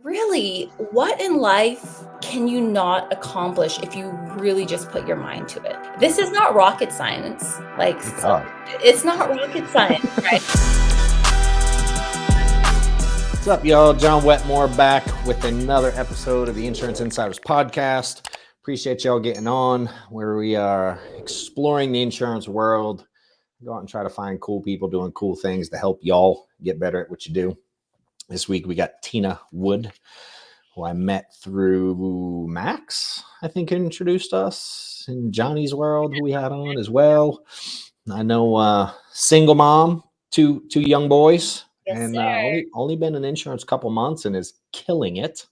really, what in life can you not accomplish if you really just put your mind to it? This is not rocket science. Thank God. It's not rocket science, right? What's up, y'all? John Wetmore back with another episode of the Insurance Insiders podcast. Appreciate y'all getting on, where we are exploring the insurance world. Go out and try to find cool people doing cool things to help y'all get better at what you do. This week we got Tina Wood, who I met through Max, I think, introduced us, in Johnny's world, who we had on as well. I know single mom, two young boys, Yes, and sir. only been in insurance a couple months and is killing it.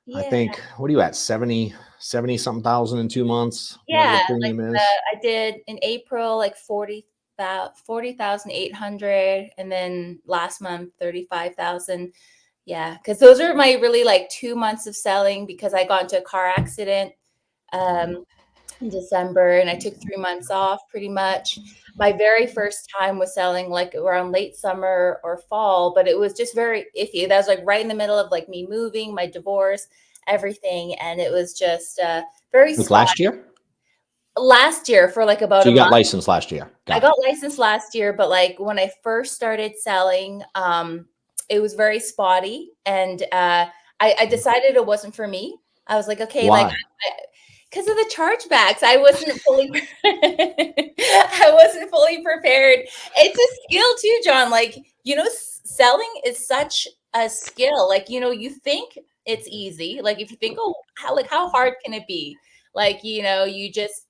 Yeah. I think, what are you at, 70 something thousand in 2 months? Whatever Yeah, the premium is. I did in April like 40,800, and then last month 35,000. Yeah, because those are my really like 2 months of selling, because I got into a car accident in December and I took 3 months off pretty much. My very first time was selling like around late summer or fall, but it was just very iffy. That was like right in the middle of like me moving, my divorce, everything, and it was just very Like spotty. last year? For like about So a you got month. licensed last year? I got licensed last year, but like when I first started selling, it was very spotty, and I decided it wasn't for me. I was like, okay, Why? like because of the chargebacks, I wasn't fully I wasn't fully prepared. It's a skill too, John. Like, selling is such a skill. Like, you think it's easy. Like, if you think, oh, how hard can it be? Like, you just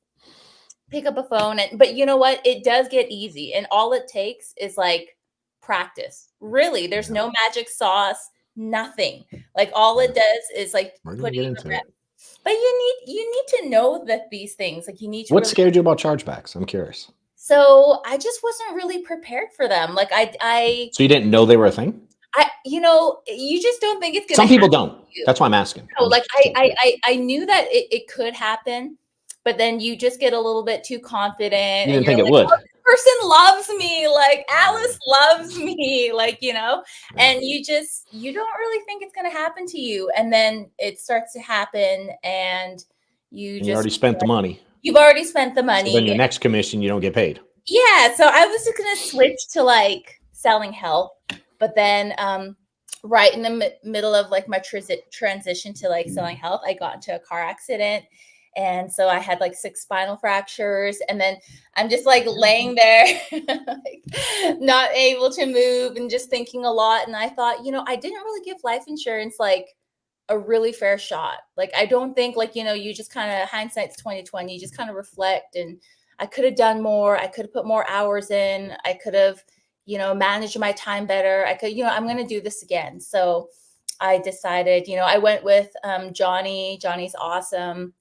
pick up a phone, but you know what? It does get easy, and all it takes is like practice. Really, there's no magic sauce, nothing. Like, all it does is like We're gonna putting get in into the rep. it. But you need to know that these things, like, you need to What really. scared you about chargebacks? I'm curious. So I just wasn't really prepared for them. Like, So you didn't know they were a thing? you just don't think it's gonna. Some people happen don't. to you. That's why I'm asking. No, like I knew that it could happen, but then you just get a little bit too confident. You And didn't you're think it like, would? oh, this person loves me. Like, Alice loves me. Like, and you don't really think it's going to happen to you. And then it starts to happen, and And you already spent the money. You've already spent the money. So then your next commission, you don't get paid. Yeah. So I was just going to switch to like selling health, but then right in the middle of like my transition to like selling health, I got into a car accident. And so I had like 6 spinal fractures, and then I'm just like laying there, like, not able to move and just thinking a lot. And I thought, I didn't really give life insurance like a really fair shot. Like, I don't think, like, you just kind of, hindsight's 2020, you just kind of reflect, and I could have done more. I could have put more hours in. I could have, managed my time better. I could, I'm going to do this again. So I decided, I went with Johnny. Johnny's awesome.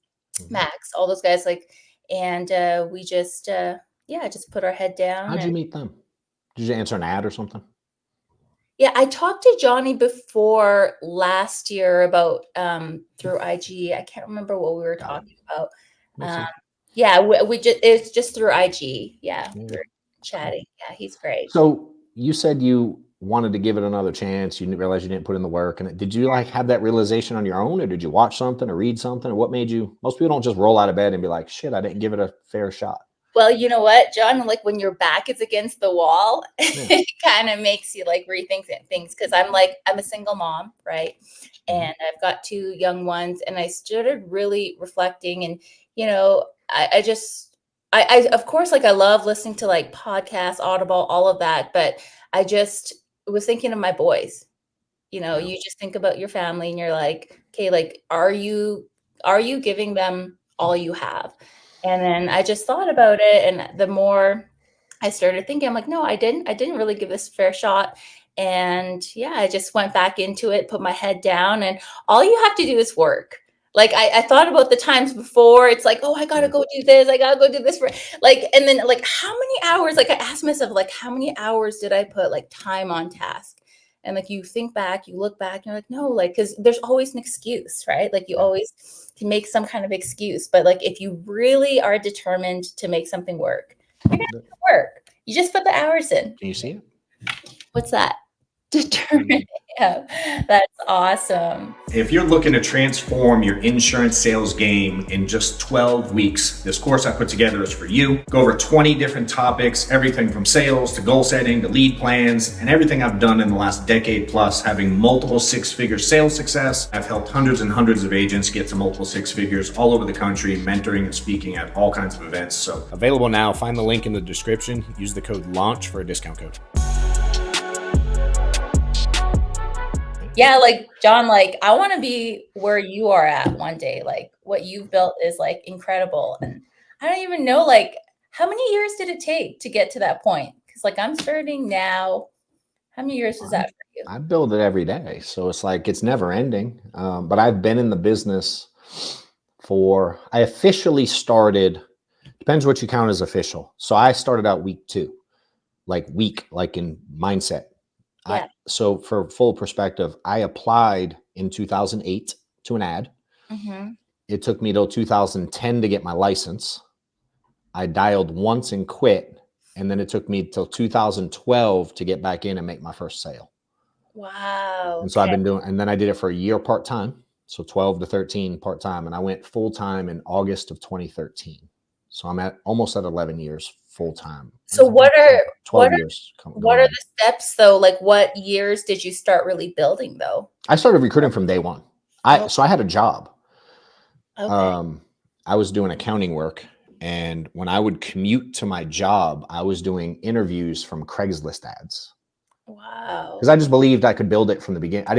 Max, all those guys, like, and we just just put our head down. How'd you meet them? Did you answer an ad or something? Yeah, I talked to Johnny before last year about through IG. I can't remember what we were talking about. Yeah, it's just through IG. Yeah, we're chatting. Yeah, he's great. So you said you wanted to give it another chance. You didn't realize you didn't put in the work. And did you like have that realization on your own, or did you watch something or read something? Or what made you? Most people don't just roll out of bed and be like, shit, I didn't give it a fair shot. Well, you know what, John? Like, when your back is against the wall, it kind of makes you like rethink things. Because I'm a single mom, right? And I've got 2 young ones, and I started really reflecting. And I of course, like, I love listening to like podcasts, Audible, all of that. But I just was thinking of my boys. You just think about your family, and you're like, okay, like, are you giving them all you have? And then I just thought about it, and the more I started thinking, I'm like, no, I didn't really give this a fair shot. And yeah, I just went back into it, put my head down, and all you have to do is work. Like, I thought about the times before. It's like, oh, I gotta go do this. I gotta go do this for like, and then like, how many hours? Like, I asked myself, like, how many hours did I put like time on task? And like, you think back, you look back, and you're like, no, like, because there's always an excuse, right? Like, you always can make some kind of excuse. But like, if you really are determined to make something work, you're gonna make it work. You just put the hours in. Can you see it? What's that? Determined. Yeah, that's awesome. If you're looking to transform your insurance sales game in just 12 weeks, this course I put together is for you. Go over 20 different topics, everything from sales to goal setting to lead plans, and everything I've done in the last decade plus, having multiple six-figure sales success. I've helped hundreds and hundreds of agents get to multiple six figures all over the country, mentoring and speaking at all kinds of events. So available now. Find the link in the description. Use the code LAUNCH for a discount code. Yeah, like John, like I want to be where you are at one day. Like what you've built is like incredible. And I don't even know like how many years did it take to get to that point? Because like I'm starting now. How many years is that for you? I build it every day. So it's like it's never ending. But I've been in the business I officially started, depends what you count as official. So I started out week 2, like in mindset. Yeah. So for full perspective, I applied in 2008 to an ad. Mm-hmm. It took me till 2010 to get my license. I dialed once and quit. And then it took me till 2012 to get back in and make my first sale. Wow. And so I've been doing, and then I did it for a year part-time. So 12 to 13 part-time. And I went full-time in August of 2013. So I'm almost at 11 years full-time. So what are 12 years? What are the steps though? Like what years did you start really building though? I started recruiting from day one. So I had a job. Okay. I was doing accounting work, and when I would commute to my job, I was doing interviews from Craigslist ads. Wow. Because I just believed I could build it from the beginning. I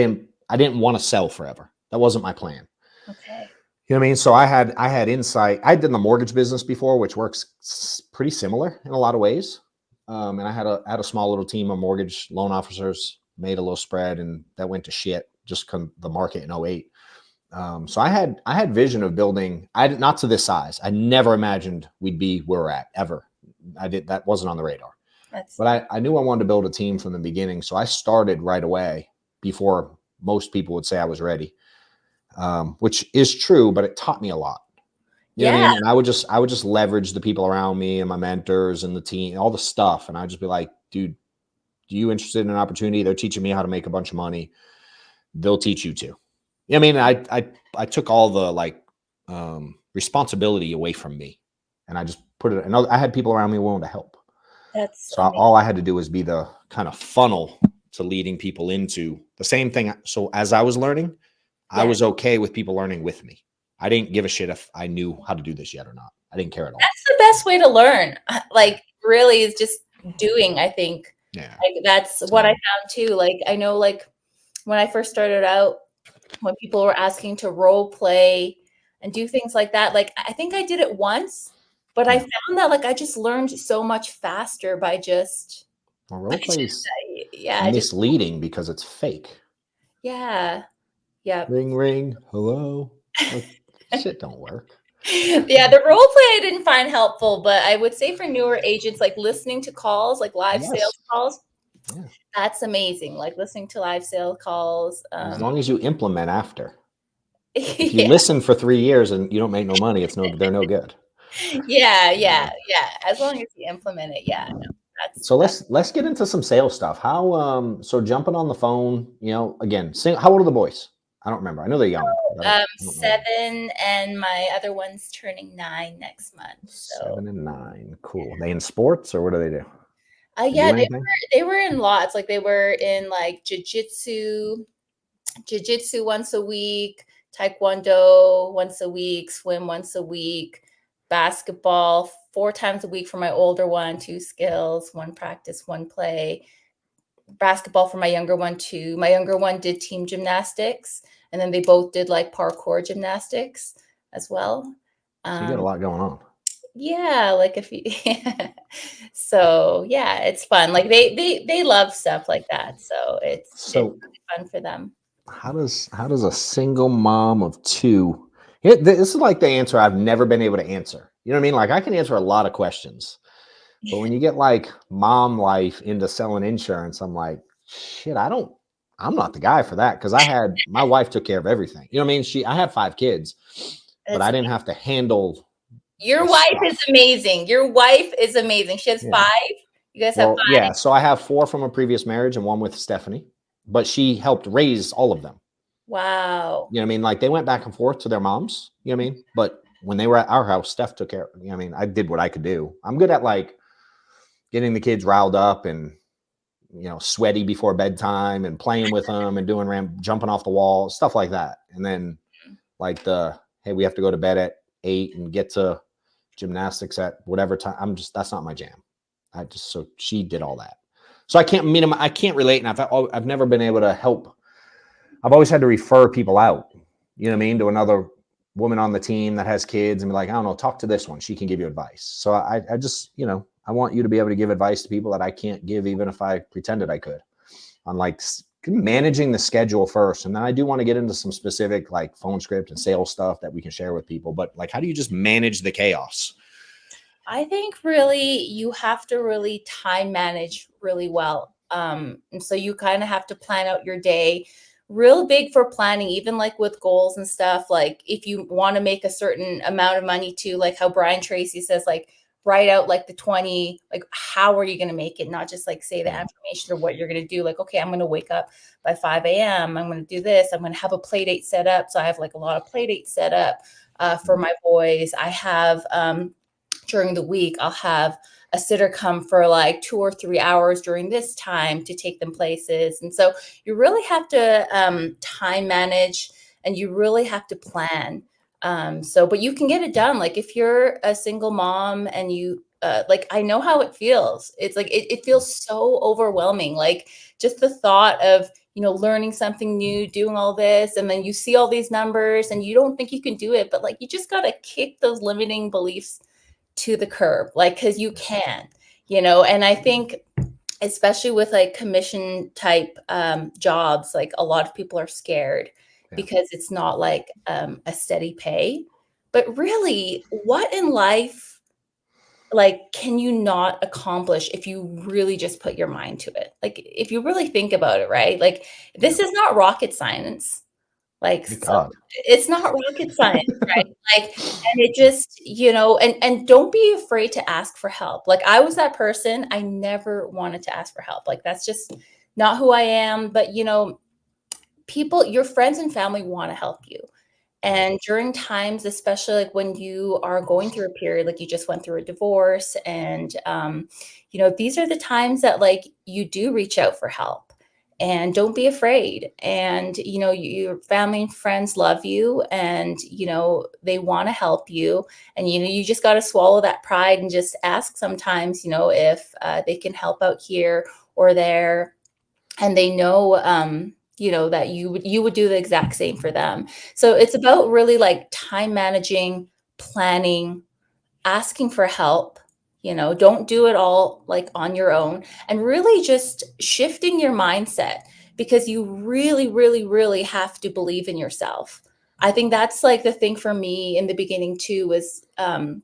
didn't want to sell forever. That wasn't my plan. Okay. You know what I mean? So I had insight. I did the mortgage business before, which works pretty similar in a lot of ways. And I had a small little team of mortgage loan officers, made a little spread, and that went to shit just come the market in 08. So I had vision of building. Not to this size. I never imagined we'd be where we're at ever. That wasn't on the radar. But I knew I wanted to build a team from the beginning. So I started right away before most people would say I was ready. Which is true, but it taught me a lot. You know what I mean? And I would just leverage the people around me and my mentors and the team, all the stuff. And I'd just be like, dude, are you interested in an opportunity? They're teaching me how to make a bunch of money. They'll teach you too. I mean, I took all the responsibility away from me, and I just put it. And I had people around me willing to help. So all I had to do was be the kind of funnel to leading people into the same thing. So as I was learning, I was okay with people learning with me. I didn't give a shit if I knew how to do this yet or not. I didn't care at all. That's the best way to learn. Like really is just doing, I think. Yeah. Like that's what I found too. Like I know like when I first started out, when people were asking to role play and do things like that, like I think I did it once, but I found that like I just learned so much faster by just role play is just misleading because it's fake. Yeah. Yeah. Ring, ring. Hello. Like, shit don't work. Yeah, the role play I didn't find helpful, but I would say for newer agents, like listening to calls, like live sales calls, that's amazing. Like listening to live sales calls. As long as you implement after. If you listen for 3 years and you don't make no money, they're no good. Yeah. As long as you implement it, So let's get into some sales stuff. How so jumping on the phone, again, how old are the boys? I don't remember. I know they're young. 7 and my other one's turning 9 next month. So 7 and 9. Cool. Are they in sports or what do they do? Yeah, they were in lots. Like they were in like jujitsu once a week, taekwondo once a week, swim once a week, basketball 4 times a week for my older one, 2 skills, 1 practice, 1 play. Basketball for my younger one too. My younger one did team gymnastics, and then they both did like parkour gymnastics as well. So you got a lot going on. Yeah, like if you so yeah, it's fun. Like they love stuff like that. So it's really fun for them. How does a single mom of 2, this is like the answer I've never been able to answer. You know what I mean? Like I can answer a lot of questions. But when you get like mom life into selling insurance, I'm like, shit, I'm not the guy for that. Cause my wife took care of everything. You know what I mean? I had 5 kids, but I didn't have to handle. Your wife is amazing. Your wife is amazing. She has 5. You guys have 5. Yeah. So I have 4 from a previous marriage and 1 with Stephanie. but she helped raise all of them. Wow. You know what I mean? Like they went back and forth to their moms, you know what I mean? But when they were at our house, Steph took care, you know what I mean? I did what I could do. I'm good at like getting the kids riled up and, you know, sweaty before bedtime and playing with them and doing jumping off the wall, stuff like that. And then like hey, we have to go to bed at 8 and get to gymnastics at whatever time. That's not my jam. So she did all that. So I can't relate. And I've never been able to help. I've always had to refer people out, you know what I mean, to another woman on the team that has kids and be like, I don't know, talk to this one. She can give you advice. So I just, you know, I want you to be able to give advice to people that I can't give, even if I pretended I could, on like managing the schedule first. And then I do want to get into some specific like phone script and sales stuff that we can share with people. But like, how do you just manage the chaos? I think really you have to really time manage really well. And so you kind of have to plan out your day. Real big for planning, even like with goals and stuff. Like if you want to make a certain amount of money too, like how Brian Tracy says, like write out like the 20, like how are you going to make it? Not just like say the affirmation or what you're going to do. Like, okay, I'm going to wake up by 5 a.m. I'm going to do this. I'm going to have a play date set up. So I have like a lot of play dates set up for my boys. I have, during the week, I'll have a sitter come for like 2 or 3 hours during this time to take them places. And so you really have to time manage and you really have to plan. But you can get it done. Like if you're a single mom and you, like, I know how it feels. It's like, it feels so overwhelming. Like just the thought of, you know, learning something new, doing all this, and then you see all these numbers and you don't think you can do it, but like, you just got to kick those limiting beliefs to the curb, like, cause you can, you know, and I think especially with like commission type jobs, like a lot of people are scared because it's not like a steady pay, but really what in life, like, can you not accomplish if you really just put your mind to it? Like, if you really think about it, right? Like, this is not rocket science. Like, so it's not rocket science, right? Like, and it just, you know, and don't be afraid to ask for help. Like I was that person, I never wanted to ask for help. Like that's just not who I am. But you know, people, your friends and family want to help you. And during times, especially like when you are going through a period, like you just went through a divorce, and you know, these are the times that like you do reach out for help. And don't be afraid. And you know, your family and friends love you, and you know they want to help you. And you know, you just got to swallow that pride and just ask sometimes, you know, if they can help out here or there, and they know you know that you would do the exact same for them. So it's about really like time managing, planning, asking for help. You know, don't do it all like on your own, and really just shifting your mindset, because you really really have to believe in yourself. I think that's like the thing for me in the beginning too, was the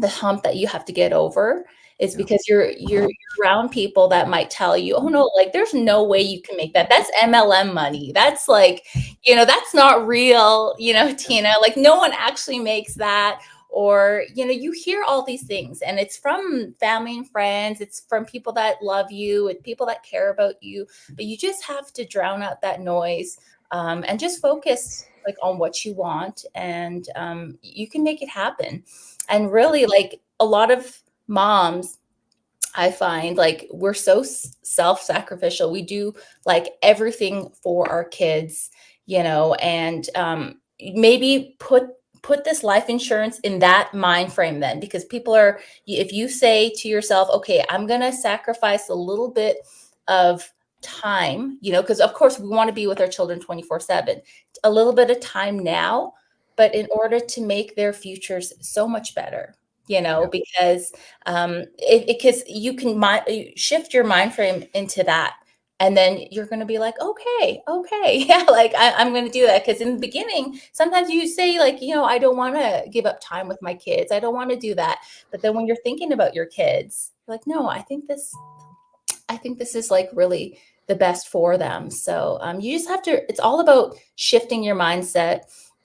hump that you have to get over, is because you're around people that might tell you, oh no, like there's no way you can make that. That's MLM money. That's like, you know, that's not real, you know, Tina, like no one actually makes that. Or, you know, you hear all these things, and it's from family and friends. It's from people that love you and people that care about you. But you just have to drown out that noise, and just focus like on what you want, and you can make it happen. And really, like a lot of moms, I find like we're so self-sacrificial. We do like everything for our kids, you know, and maybe put this life insurance in that mind frame then, because people are, if you say to yourself, okay, I'm going to sacrifice a little bit of time, you know, because of course we want to be with our children 24/7, a little bit of time now, but in order to make their futures so much better, you know, because because you can shift your mind frame into that, and then you're going to be like, okay, yeah, like I'm going to do that. Because in the beginning, sometimes you say like, you know, I don't want to give up time with my kids, I don't want to do that. But then when you're thinking about your kids, you're like, no, I think this is like really the best for them. So you just have to, it's all about shifting your mindset.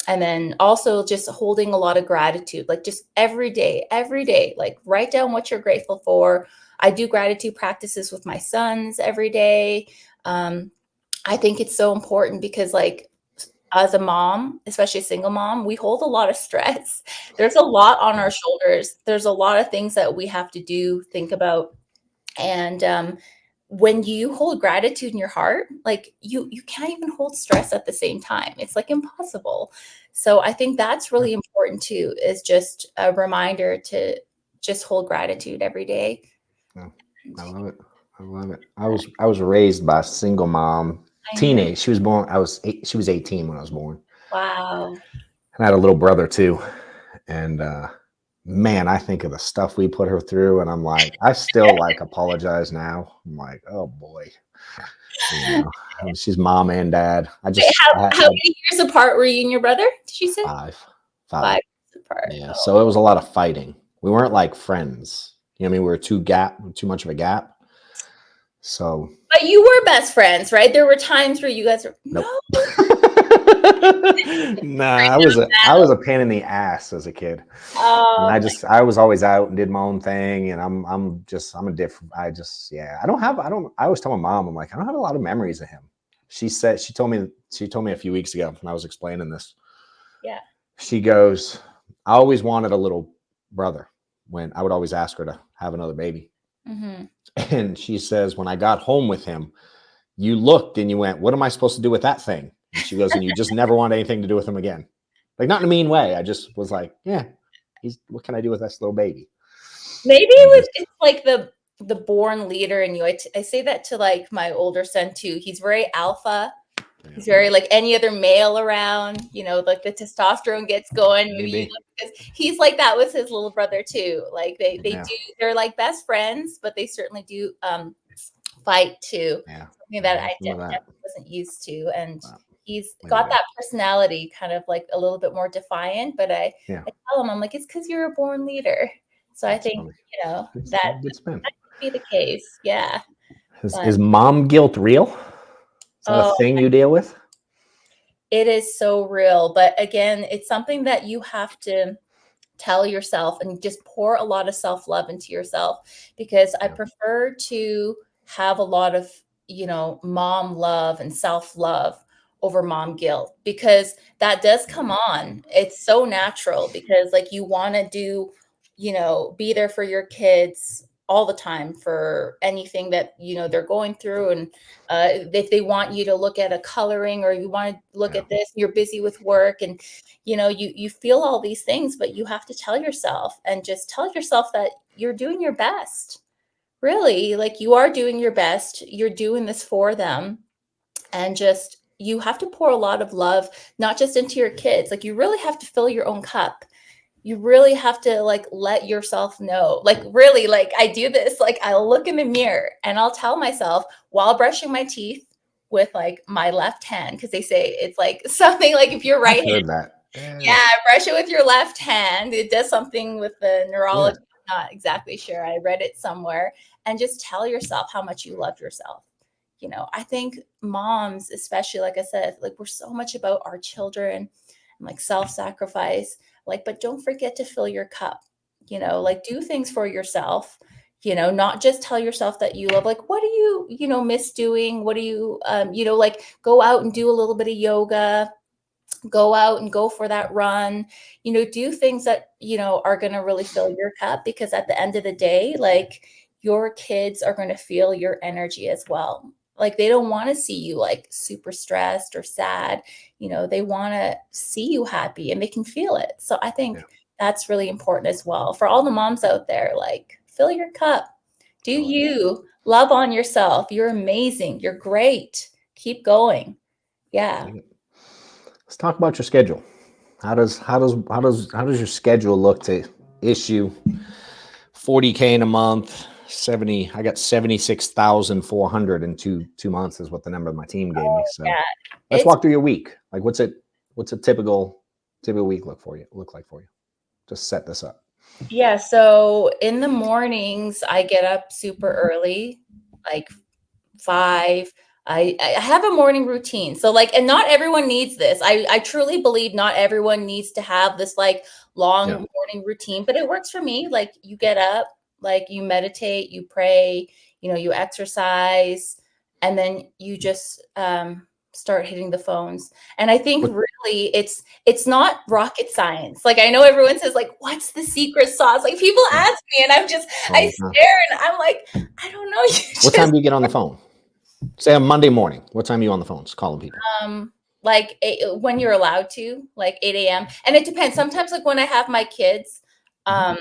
And then also just holding a lot of gratitude, like just every day, like write down what you're grateful for. I do gratitude practices with my sons every day. I think it's so important because like as a mom, especially a single mom, we hold a lot of stress. There's a lot on our shoulders. There's a lot of things that we have to do, think about. And when you hold gratitude in your heart, like you can't even hold stress at the same time. It's like impossible. So I think that's really important too, is just a reminder to just hold gratitude every day. Yeah, I love it. I love it. I was raised by a single mom, I know. teenage. She was born. She was 18 when I was born, Wow. and I had a little brother too. And man, I think of the stuff we put her through, and I'm like, I still like apologize now. I'm like, oh boy, you know, she's mom and dad. Wait, I how many years apart were you and your brother? Did you say five, five. 5 years apart? Yeah, Oh. so it was a lot of fighting. We weren't like friends. You know what I mean? We were too much of a gap. So But you were best friends, right? There were times where you guys were no. nope. Nah, I was a pain in the ass as a kid. And Oh, I was always out and did my own thing. And I'm a different, yeah, I always tell my mom, I'm like, I don't have a lot of memories of him. She told me a few weeks ago when I was explaining this. yeah. She goes, I always wanted a little brother when I would always ask her to have another baby. Mm-hmm. And she says, when I got home with him, you looked and you went, what am I supposed to do with that thing? And she goes, and you just never want anything to do with him again. Like, not in a mean way. I just was like, yeah, what can I do with this little baby? Maybe it's like the born leader in you. I say that to like my older son too. He's very alpha. Yeah. He's very like any other male around, like the testosterone gets going. Maybe because he's like that with his little brother too. Like they're like best friends, but they certainly do fight too. Yeah. Something that I definitely wasn't used to. And he's There got you go. that personality kind of like a little bit more defiant, but I tell him, I'm like, it's because you're a born leader. So That's I think, funny. that could be the case. Yeah. Is mom guilt real? Is that a thing you deal with? It is so real. But again, it's something that you have to tell yourself and just pour a lot of self-love into yourself, because I prefer to have a lot of, mom love and self-love over mom guilt, because that does come on. It's so natural because like you want to do, be there for your kids all the time for anything that, they're going through. And if they want you to look at a coloring or you want to look at this, you're busy with work and you feel all these things, but you have to tell yourself and just tell yourself that you're doing your best. Really, like you are doing your best. You're doing this for them. And just, you have to pour a lot of love, not just into your kids. Like you really have to fill your own cup. You really have to like let yourself know, like really, like I do this, like I'll look in the mirror and I'll tell myself while brushing my teeth with like my left hand, because they say it's like something like if you're right hand, that. yeah, brush it with your left hand. It does something with the neurology. I'm not exactly sure. I read it somewhere. And just tell yourself how much you love yourself. I think moms, especially, like I said, like we're so much about our children and like self-sacrifice, like, but don't forget to fill your cup, like do things for yourself, not just tell yourself that you love, like, what do you, miss doing? What do you, like go out and do a little bit of yoga, go out and go for that run, do things that, are going to really fill your cup, because at the end of the day, like your kids are going to feel your energy as well. Like they don't want to see you like super stressed or sad, they want to see you happy and they can feel it. So I think that's really important as well for all the moms out there. Like fill your cup, do you love on yourself. You're amazing. You're great. Keep going. Yeah. Let's talk about your schedule. How does your schedule look to issue $40K in a month? I got 76,400 in two months is what the number my team gave me. So let's walk through your week. Like what's a typical week look like for you? Just set this up. Yeah. So in the mornings, I get up super early, like 5. I have a morning routine. So like, and not everyone needs this. I truly believe not everyone needs to have this like long morning routine, but it works for me. Like you get up, like you meditate, you pray, you exercise, and then you just start hitting the phones. And I think really it's not rocket science. Like, I know everyone says, like, what's the secret sauce? Like, people ask me, and I stare, and I'm like, I don't know. What time do you get on the phone? Say on Monday morning. What time are you on the phones calling people? Like when you're allowed to, like 8 a.m. And it depends. Sometimes, like when I have my kids, it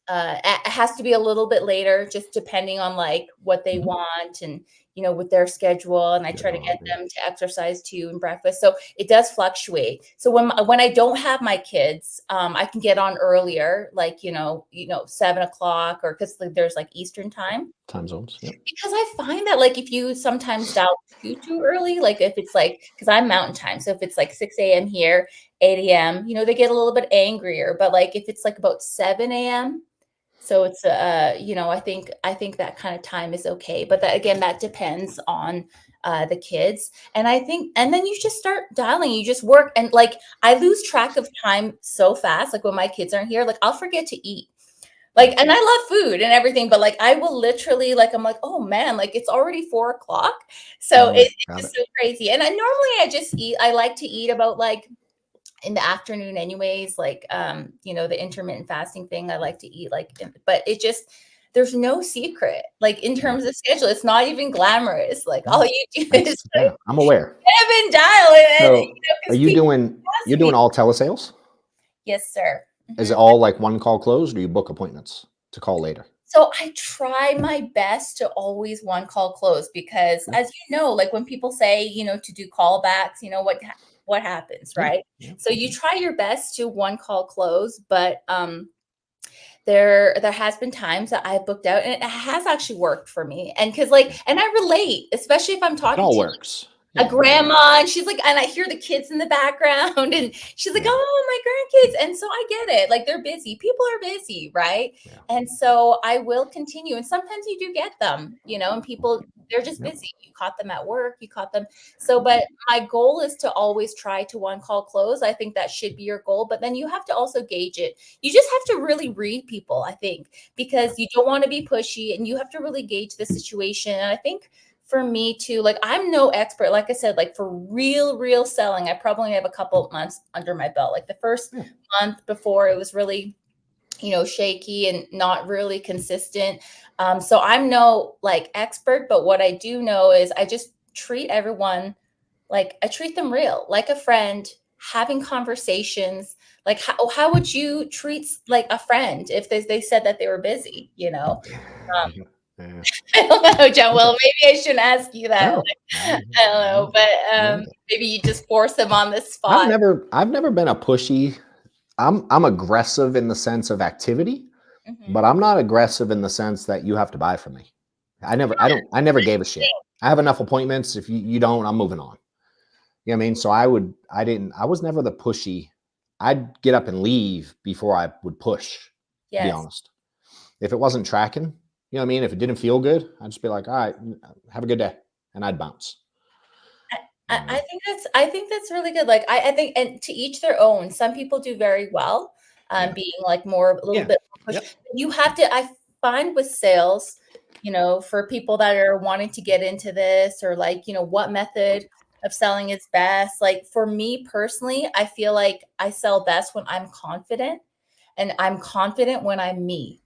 has to be a little bit later, just depending on like what they want and, you know, with their schedule. And I try to get them to exercise too and breakfast. So it does fluctuate. So when I don't have my kids, I can get on earlier, like, 7 o'clock, or because there's like Eastern time zones. Yep. Because I find that like if you sometimes dial too early, like if it's like, because I'm Mountain Time, so if it's like 6 a.m. here, 8 a.m., they get a little bit angrier. But like if it's like about 7 a.m., so it's I think that kind of time is okay. But that depends on the kids. And then you just start dialing, you just work, and like I lose track of time so fast. Like when my kids aren't here, like I'll forget to eat. Like, and I love food and everything, but like I will literally, like, I'm like, oh man, like it's already 4 o'clock. So it's just so crazy. And I like to eat about like in the afternoon anyways, like the intermittent fasting thing. I like to eat but there's no secret. Like in terms of schedule, it's not even glamorous. Like all you do is like, I'm aware. Kevin dial So are you doing all telesales? Yes, sir. Is it all like one call close, or do you book appointments to call later? So I try my best to always one call close, because as you know, like when people say, to do callbacks, what happens, right? Yeah. So you try your best to one call close, but there has been times that I've booked out and it has actually worked for me. And and I relate, especially if I'm talking to works. A grandma, and she's like, and I hear the kids in the background, and she's like, oh, my grandkids. And so I get it. Like they're busy. People are busy, right? Yeah. And so I will continue. And sometimes you do get them, and people, they're just busy. You caught them at work, you caught them. So, but my goal is to always try to one call close. I think that should be your goal, but then you have to also gauge it. You just have to really read people, I think, because you don't want to be pushy, and you have to really gauge the situation. And I think for me too, like I'm no expert, like I said, like for real selling, I probably have a couple months under my belt. Like the first month before, it was really, shaky and not really consistent. So I'm no like expert, but what I do know is I just treat everyone like I treat them real, like a friend, having conversations. Like how would you treat like a friend if they said that they were busy, Yeah. I don't know, John. Well, maybe I shouldn't ask you that. No. I don't know, but maybe you just force them on the spot. I've never been a pushy. I'm aggressive in the sense of activity, but I'm not aggressive in the sense that you have to buy from me. I never gave a shit. I have enough appointments. If you don't, I'm moving on. You know what I mean? So I was never the pushy. I'd get up and leave before I would push, to be honest. If it wasn't tracking, you know what I mean? If it didn't feel good, I'd just be like, all right, have a good day. And I'd bounce. I think that's really good. Like I think, and to each their own. Some people do very well, being like a little bit more push. You have to, I find with sales, for people that are wanting to get into this, or like, what method of selling is best. Like for me personally, I feel like I sell best when I'm confident, and I'm confident when I'm me.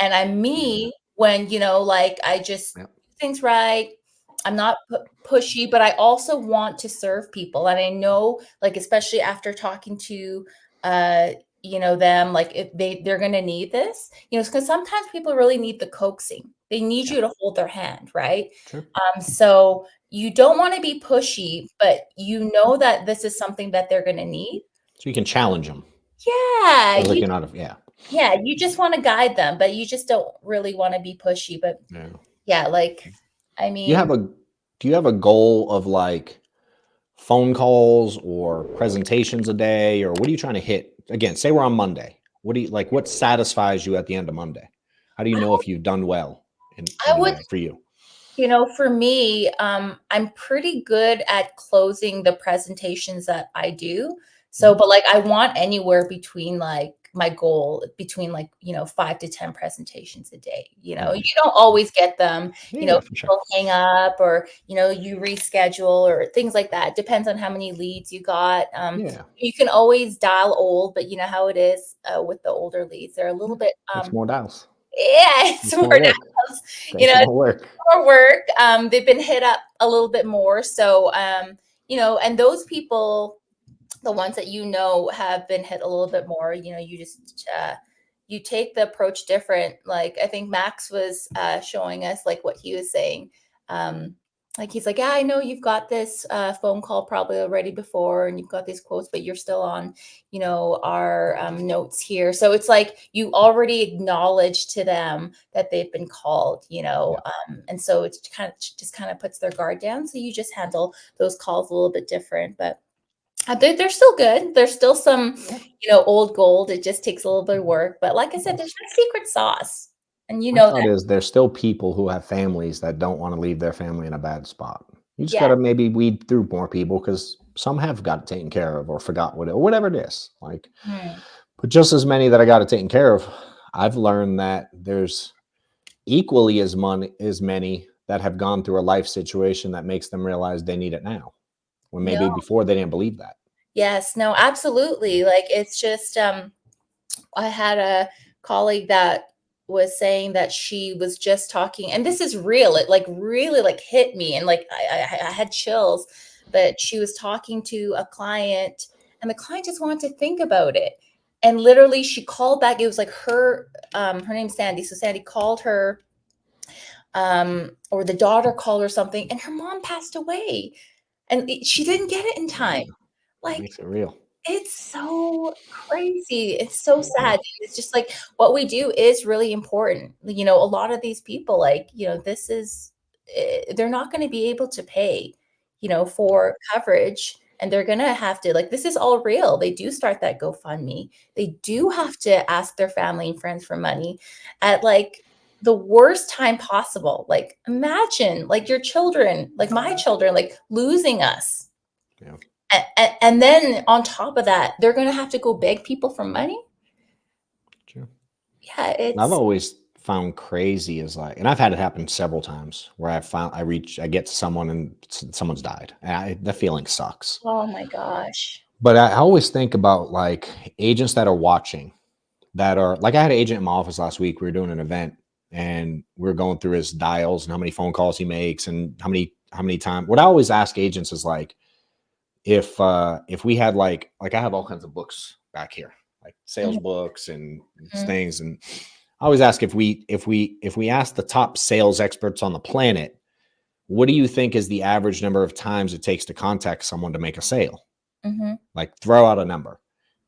And I'm me when, like I just do things right. I'm not pushy, but I also want to serve people. And I know, like, especially after talking to, them, like if they're going to need this, because sometimes people really need the coaxing. They need you to hold their hand. Right. Sure. So you don't want to be pushy, but you know that this is something that they're going to need. So you can challenge them. Yeah. Yeah, you just want to guide them, but you just don't really want to be pushy. But like, I mean, do you have a goal of like phone calls or presentations a day, or what are you trying to hit? Again, say we're on Monday. What satisfies you at the end of Monday? How do you know if you've done well for you? For me, I'm pretty good at closing the presentations that I do. So, but like I want anywhere between like my goal between like, 5 to 10 presentations a day. You Nice. don't always get them, Yeah, for sure. people hang up or, you reschedule or things like that. It depends on how many leads you got. Yeah. You can always dial old, but you know how it is with the older leads. They're a little bit, Takes more dials. yeah, it's Takes more more work. dials, Takes more work. more work. They've been hit up a little bit more. So, and those people, the ones that have been hit a little bit more, you just you take the approach different. Like I think Max was showing us like what he was saying. Like he's like, yeah, I know you've got this phone call probably already before, and you've got these quotes, but you're still on, our notes here. So it's like you already acknowledge to them that they've been called, and so it's just kind of puts their guard down. So you just handle those calls a little bit different, but they're still good. There's still some, old gold. It just takes a little bit of work. But like I said, there's no secret sauce. And My thought is there's still people who have families that don't want to leave their family in a bad spot. You just got to maybe weed through more people because some have got it taken care of or forgot or whatever it is. Like, but just as many that I got it taken care of, I've learned that there's equally as many that have gone through a life situation that makes them realize they need it now, when maybe before they didn't believe that. Yes, no, absolutely. Like it's just, I had a colleague that was saying that she was just talking, and this is real. It like really like hit me, and like I had chills. But she was talking to a client, and the client just wanted to think about it. And literally, she called back. It was like her name's Sandy. So Sandy called her, or the daughter called or something, and her mom passed away, and she didn't get it in time. Like, makes it real. it's so crazy. It's so sad. It's just like what we do is really important. A lot of these people, like, this is, they're not going to be able to pay, for coverage. And they're going to have to, like, this is all real. They do start that GoFundMe. They do have to ask their family and friends for money at like the worst time possible. Like, imagine like your children, like my children, like losing us. Yeah. And then on top of that, they're going to have to go beg people for money. True. Yeah, I've always found crazy is like, and I've had it happen several times where I get to someone and someone's died. And the feeling sucks. Oh my gosh. But I always think about like agents that are watching, that are like, I had an agent in my office last week. We were doing an event and we were going through his dials and how many phone calls he makes and how many times. What I always ask agents is like, if we had like I have all kinds of books back here, like sales books and things, and I always ask if we ask the top sales experts on the planet, what do you think is the average number of times it takes to contact someone to make a sale? Like throw out a number.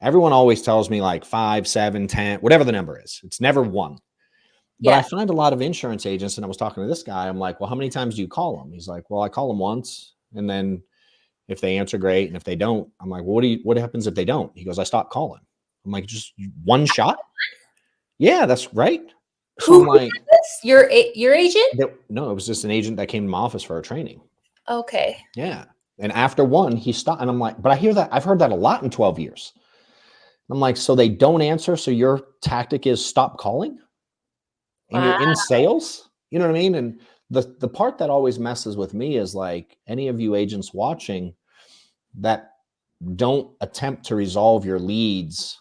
Everyone always tells me like 5, 7, 10, whatever the number is. It's never one. But I find a lot of insurance agents, and I was talking to this guy, I'm like, well, how many times do you call them? He's like, well, I call them once, and then if they answer, great. And if they don't, I'm like, well, what happens if they don't? He goes, I stop calling. I'm like, just one shot? Yeah, that's right. So I'm like, your agent? No, it was just an agent that came to my office for a training. Okay. Yeah. And after one, he stopped. And I'm like, but I've heard that a lot in 12 years. I'm like, so they don't answer. So your tactic is stop calling? And you're in sales? You know what I mean? And the part that always messes with me is like any of you agents watching that don't attempt to resolve your leads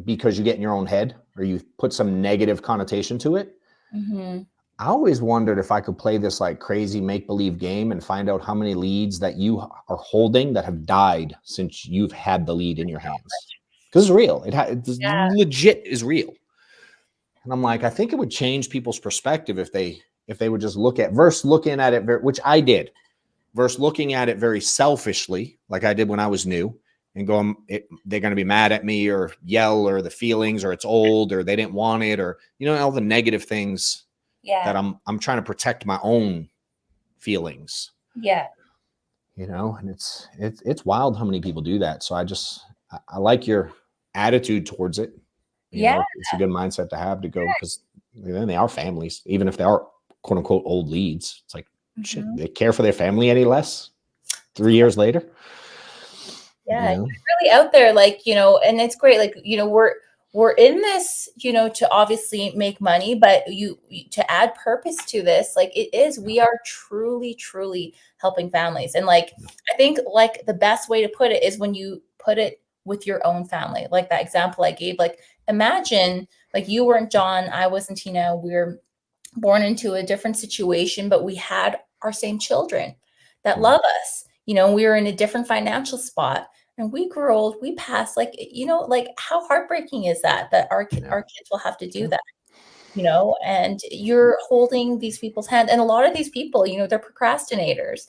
because you get in your own head or you put some negative connotation to it. I always wondered if I could play this like crazy make-believe game and find out how many leads that you are holding that have died since you've had the lead in your hands. Because it's real. It's legit is real. And I'm like, I think it would change people's perspective if they would just look at versus looking at it, which I did, versus looking at it very selfishly, like I did when I was new, and go, they're going to be mad at me or yell or the feelings or it's old or they didn't want it or, all the negative things that I'm trying to protect my own feelings. Yeah. And it's wild how many people do that. So I like your attitude towards it. It's a good mindset to have to go because then they are families, even if they are quote unquote old leads. It's like, shit, they care for their family any less 3 years later. Yeah, you really out there, like, and it's great. Like, we're in this, to obviously make money, but to add purpose to this, like we are truly, truly helping families. And like, I think like the best way to put it is when you put it with your own family, like that example I gave, like, imagine like you weren't John, I wasn't Tina, we're born into a different situation, but we had our same children that love us, we were in a different financial spot and we grew old, we passed, like, like how heartbreaking is that our kids will have to do that, and you're holding these people's hand. And a lot of these people, they're procrastinators,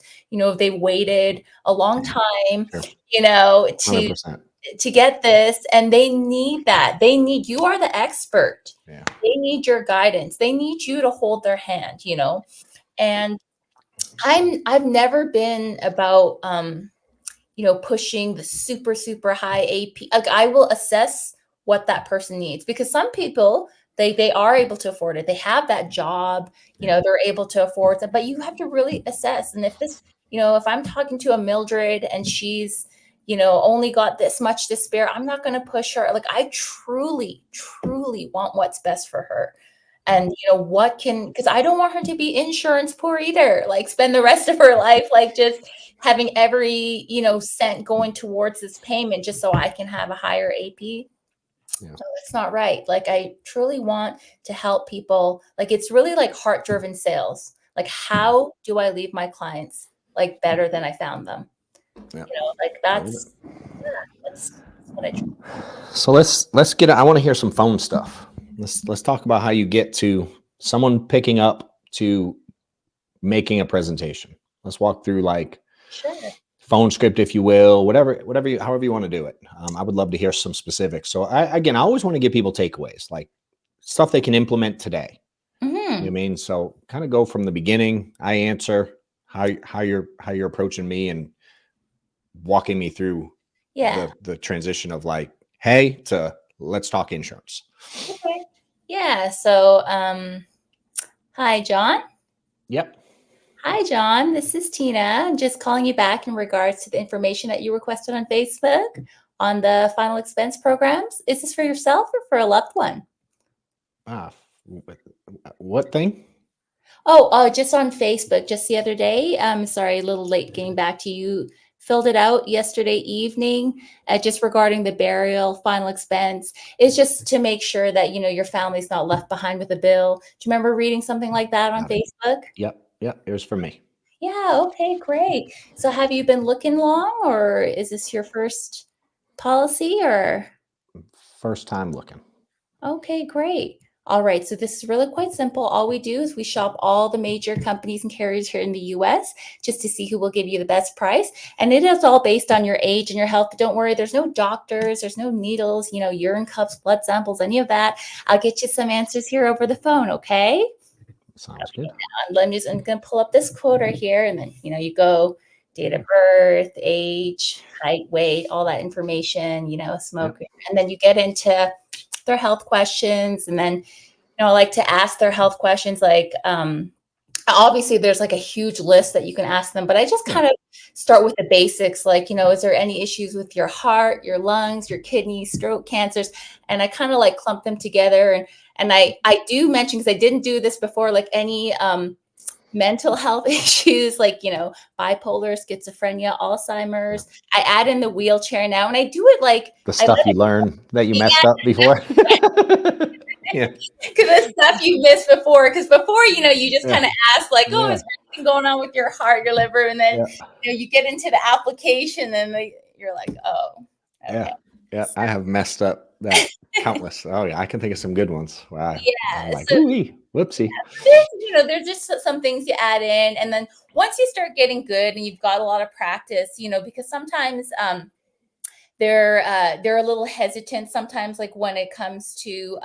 they waited a long time, Sure. to 100%. to get this, and they need that. You are the expert. Yeah. They need your guidance. They need you to hold their hand, and I've never been about pushing the super, super high AP. Like, I will assess what that person needs, because some people, they are able to afford it. They have that job, they're able to afford it, but you have to really assess. And if I'm talking to a Mildred and she's, only got this much to spare, I'm not going to push her. Like, I truly, truly want what's best for her. And because I don't want her to be insurance poor either, like spend the rest of her life like just having every cent going towards this payment just so I can have a higher AP. Yeah. So it's not right. Like, I truly want to help people. Like, it's really like heart-driven sales. Like, how do I leave my clients like better than I found them? Yeah. Like that's what I try. So let's get. I want to hear some phone stuff. Let's talk about how you get to someone picking up to making a presentation. Let's walk through like phone script, if you will, however you want to do it. I would love to hear some specifics. So I always want to give people takeaways, like stuff they can implement today. You know what I mean? So kind of go from the beginning. I answer how you're approaching me and walking me through the transition of like, hey, to let's talk insurance. Okay. Yeah. So, hi, John. Yep. Hi, John. This is Tina. I'm just calling you back in regards to the information that you requested on Facebook on the final expense programs. Is this for yourself or for a loved one? What thing? Oh, just on Facebook, just the other day. Sorry, a little late getting back to you. Filled it out yesterday evening, just regarding the burial final expense. It's just to make sure that, your family's not left behind with a bill. Do you remember reading something like that on Facebook? Yep. It was for me. Yeah. Okay, great. So have you been looking long, or is this your first policy, or? First time looking. Okay, great. All right. So this is really quite simple. All we do is we shop all the major companies and carriers here in the US just to see who will give you the best price. And it is all based on your age and your health. But don't worry, there's no doctors, there's no needles, urine cups, blood samples, any of that. I'll get you some answers here over the phone. Okay. Sounds good. I'm going to pull up this quote right here. And then, you go date of birth, age, height, weight, all that information, smoke. Yep. And then you get into their health questions. And then, I like to ask their health questions. Like, obviously there's like a huge list that you can ask them, but I just kind of start with the basics. Like, is there any issues with your heart, your lungs, your kidneys, stroke, cancers? And I kind of like clump them together. And I do mention, because I didn't do this before, like any mental health issues, like, bipolar, schizophrenia, Alzheimer's. I add in the wheelchair now, and I do it like the stuff you learn that you messed up before. Yeah, because the stuff you missed before. Because before, you just kind of ask, like, "Oh, is there anything going on with your heart, your liver?" And then you get into the application, and you're like, "Oh, okay." Yeah. I have messed up that countless. Oh yeah, I can think of some good ones. Wow. Yeah. I'm like, whoopsie. There's just some things you add in, and then once you start getting good and you've got a lot of practice, because sometimes they're a little hesitant sometimes, like when it comes to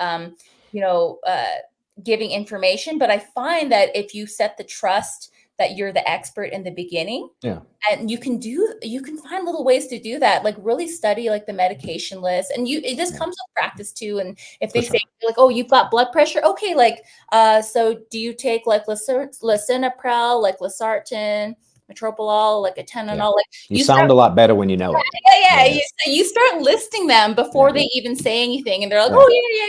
giving information. But I find that if you set the trust that you're the expert in the beginning, and you can find little ways to do that, like really study like the medication list, and it just comes with practice too. And if they say like, "Oh, you've got blood pressure," okay, like so do you take like lisinopril, like losartan, metoprolol, like a Tylenol. Like you sound a lot better when you know it. Yeah. You start listing them before they even say anything, and they're like, "Oh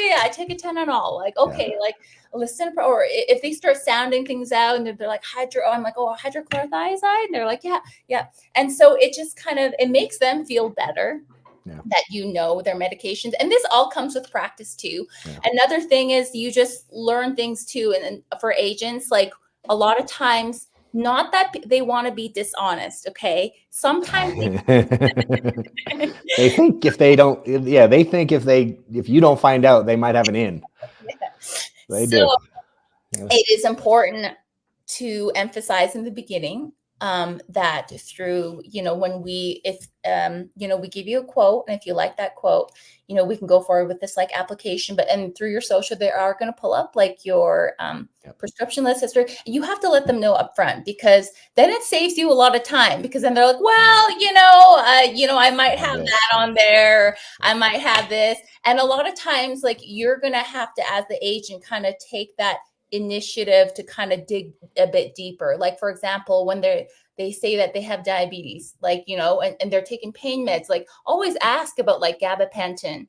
yeah. I take a Tylenol." Like, okay, like listen. Or if they start sounding things out, and they're like I'm like, "Oh, hydrochlorothiazide," and they're like, "Yeah." And so it just kind of it makes them feel better. That you know their medications, and this all comes with practice too. Another thing is you just learn things too, and for agents, like a lot of times, not that they want to be dishonest, okay? Sometimes they think if they don't, if you don't find out, they might have an in. They do. It is important to emphasize in the beginning that through, when we give you a quote, and if you like that quote, we can go forward with this like application, and through your social, they are going to pull up like your prescription list history. You have to let them know up front, because then it saves you a lot of time, because then they're like, well, I might have that on there. I might have this. And a lot of times, like, you're going to have to, as the agent, kind of take that initiative to kind of dig a bit deeper. Like, for example, when they say that they have diabetes, like, and they're taking pain meds, like always ask about like gabapentin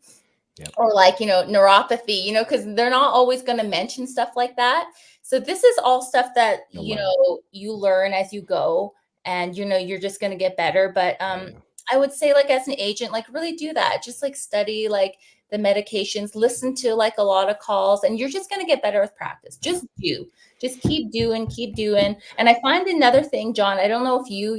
or like, neuropathy, because they're not always going to mention stuff like that. So this is all stuff that, you learn as you go, and, you're just going to get better. But I would say, like, as an agent, like, really do that. Just like study, like, the medications, listen to like a lot of calls, and you're just going to get better with practice. Just keep doing. And I find another thing, John, I don't know if you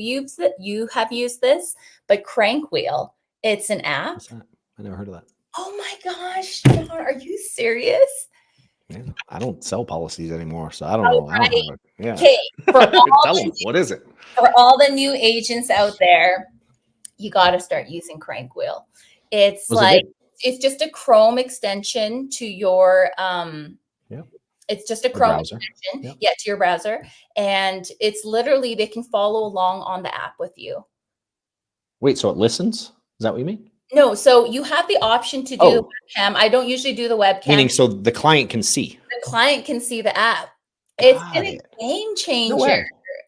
have used this, but Crankwheel, it's an app. What's that? I never heard of that. Oh my gosh, John, are you serious? Yeah, I don't sell policies anymore, so I don't know. Right. Okay. Tell them, what is it? For all the new agents out there, you got to start using Crankwheel. It's it's just a Chrome extension to your it's just a Chrome extension to your browser, and it's literally, they can follow along on the app with you. Wait, so it listens? Is that what you mean? No, so you have the option to do webcam. I don't usually do the webcam. Meaning, so the client can see. The client can see the app. It's been a game changer. No way.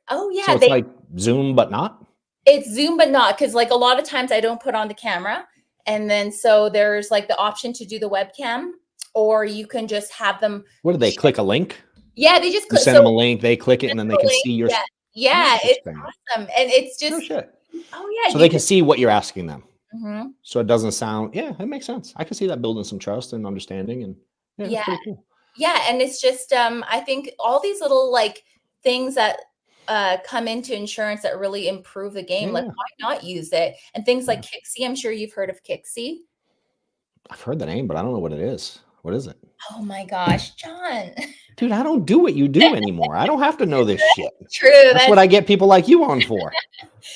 Oh yeah. So it's like Zoom, but not? It's Zoom, but not, because like a lot of times I don't put on the camera. And then so there's like the option to do the webcam, or you can just have them. What do they click a link? Yeah, they just click. You send them a link, they click it, and then they can see your. Yeah, it's awesome, and it's just. No shit. Oh yeah. So they can see what you're asking them. Mm-hmm. So it doesn't sound. Yeah, it makes sense. I can see that building some trust and understanding, and it's pretty cool. Yeah, and it's just I think all these little like things that come into insurance that really improve the game. Like, why not use it? And things like Kixie. I'm sure you've heard of Kixie. I've heard the name, but I don't know what it is. What is it? Oh my gosh, John. Dude, I don't do what you do anymore. I don't have to know this shit. True. That's what I get people like you on for.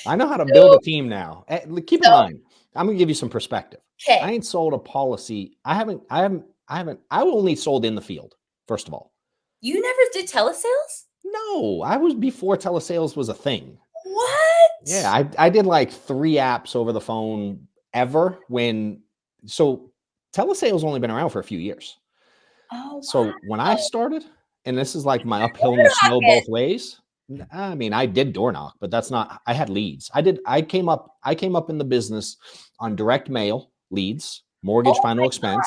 I know how to build a team now. Keep in mind, I'm gonna give you some perspective. Okay. I ain't sold a policy. I only sold in the field, first of all. You never did telesales? No, I was before telesales was a thing. What? Yeah, I did like 3 apps over the phone ever so telesales only been around for a few years. Oh, so when I started, and this is like my uphill and the snow both ways. I mean, I did door knock, but that's not, I had leads. I came up in the business on direct mail leads, mortgage, final expense.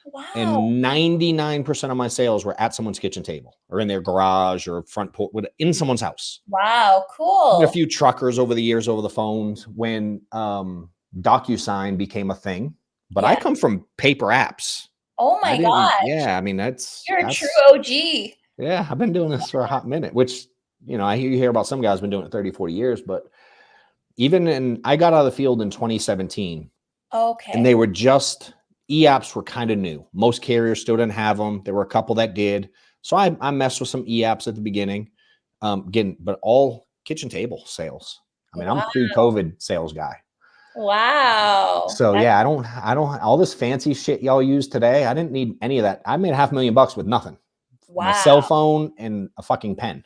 Wow. And 99% of my sales were at someone's kitchen table or in their garage or front porch, in someone's house. Wow, cool. A few truckers over the years over the phones when DocuSign became a thing. But I come from paper apps. Oh my gosh. Yeah, I mean, you're a true OG. Yeah, I've been doing this for a hot minute, which, I hear about some guys been doing it 30, 40 years, but I got out of the field in 2017. Okay. And they were just, e-apps were kind of new. Most carriers still didn't have them. There were a couple that did. So I messed with some e-apps at the beginning, but all kitchen table sales. I mean, I'm a pre-COVID sales guy. Wow. So I don't all this fancy shit y'all use today. I didn't need any of that. I made $500,000 with nothing. Wow. My cell phone and a fucking pen.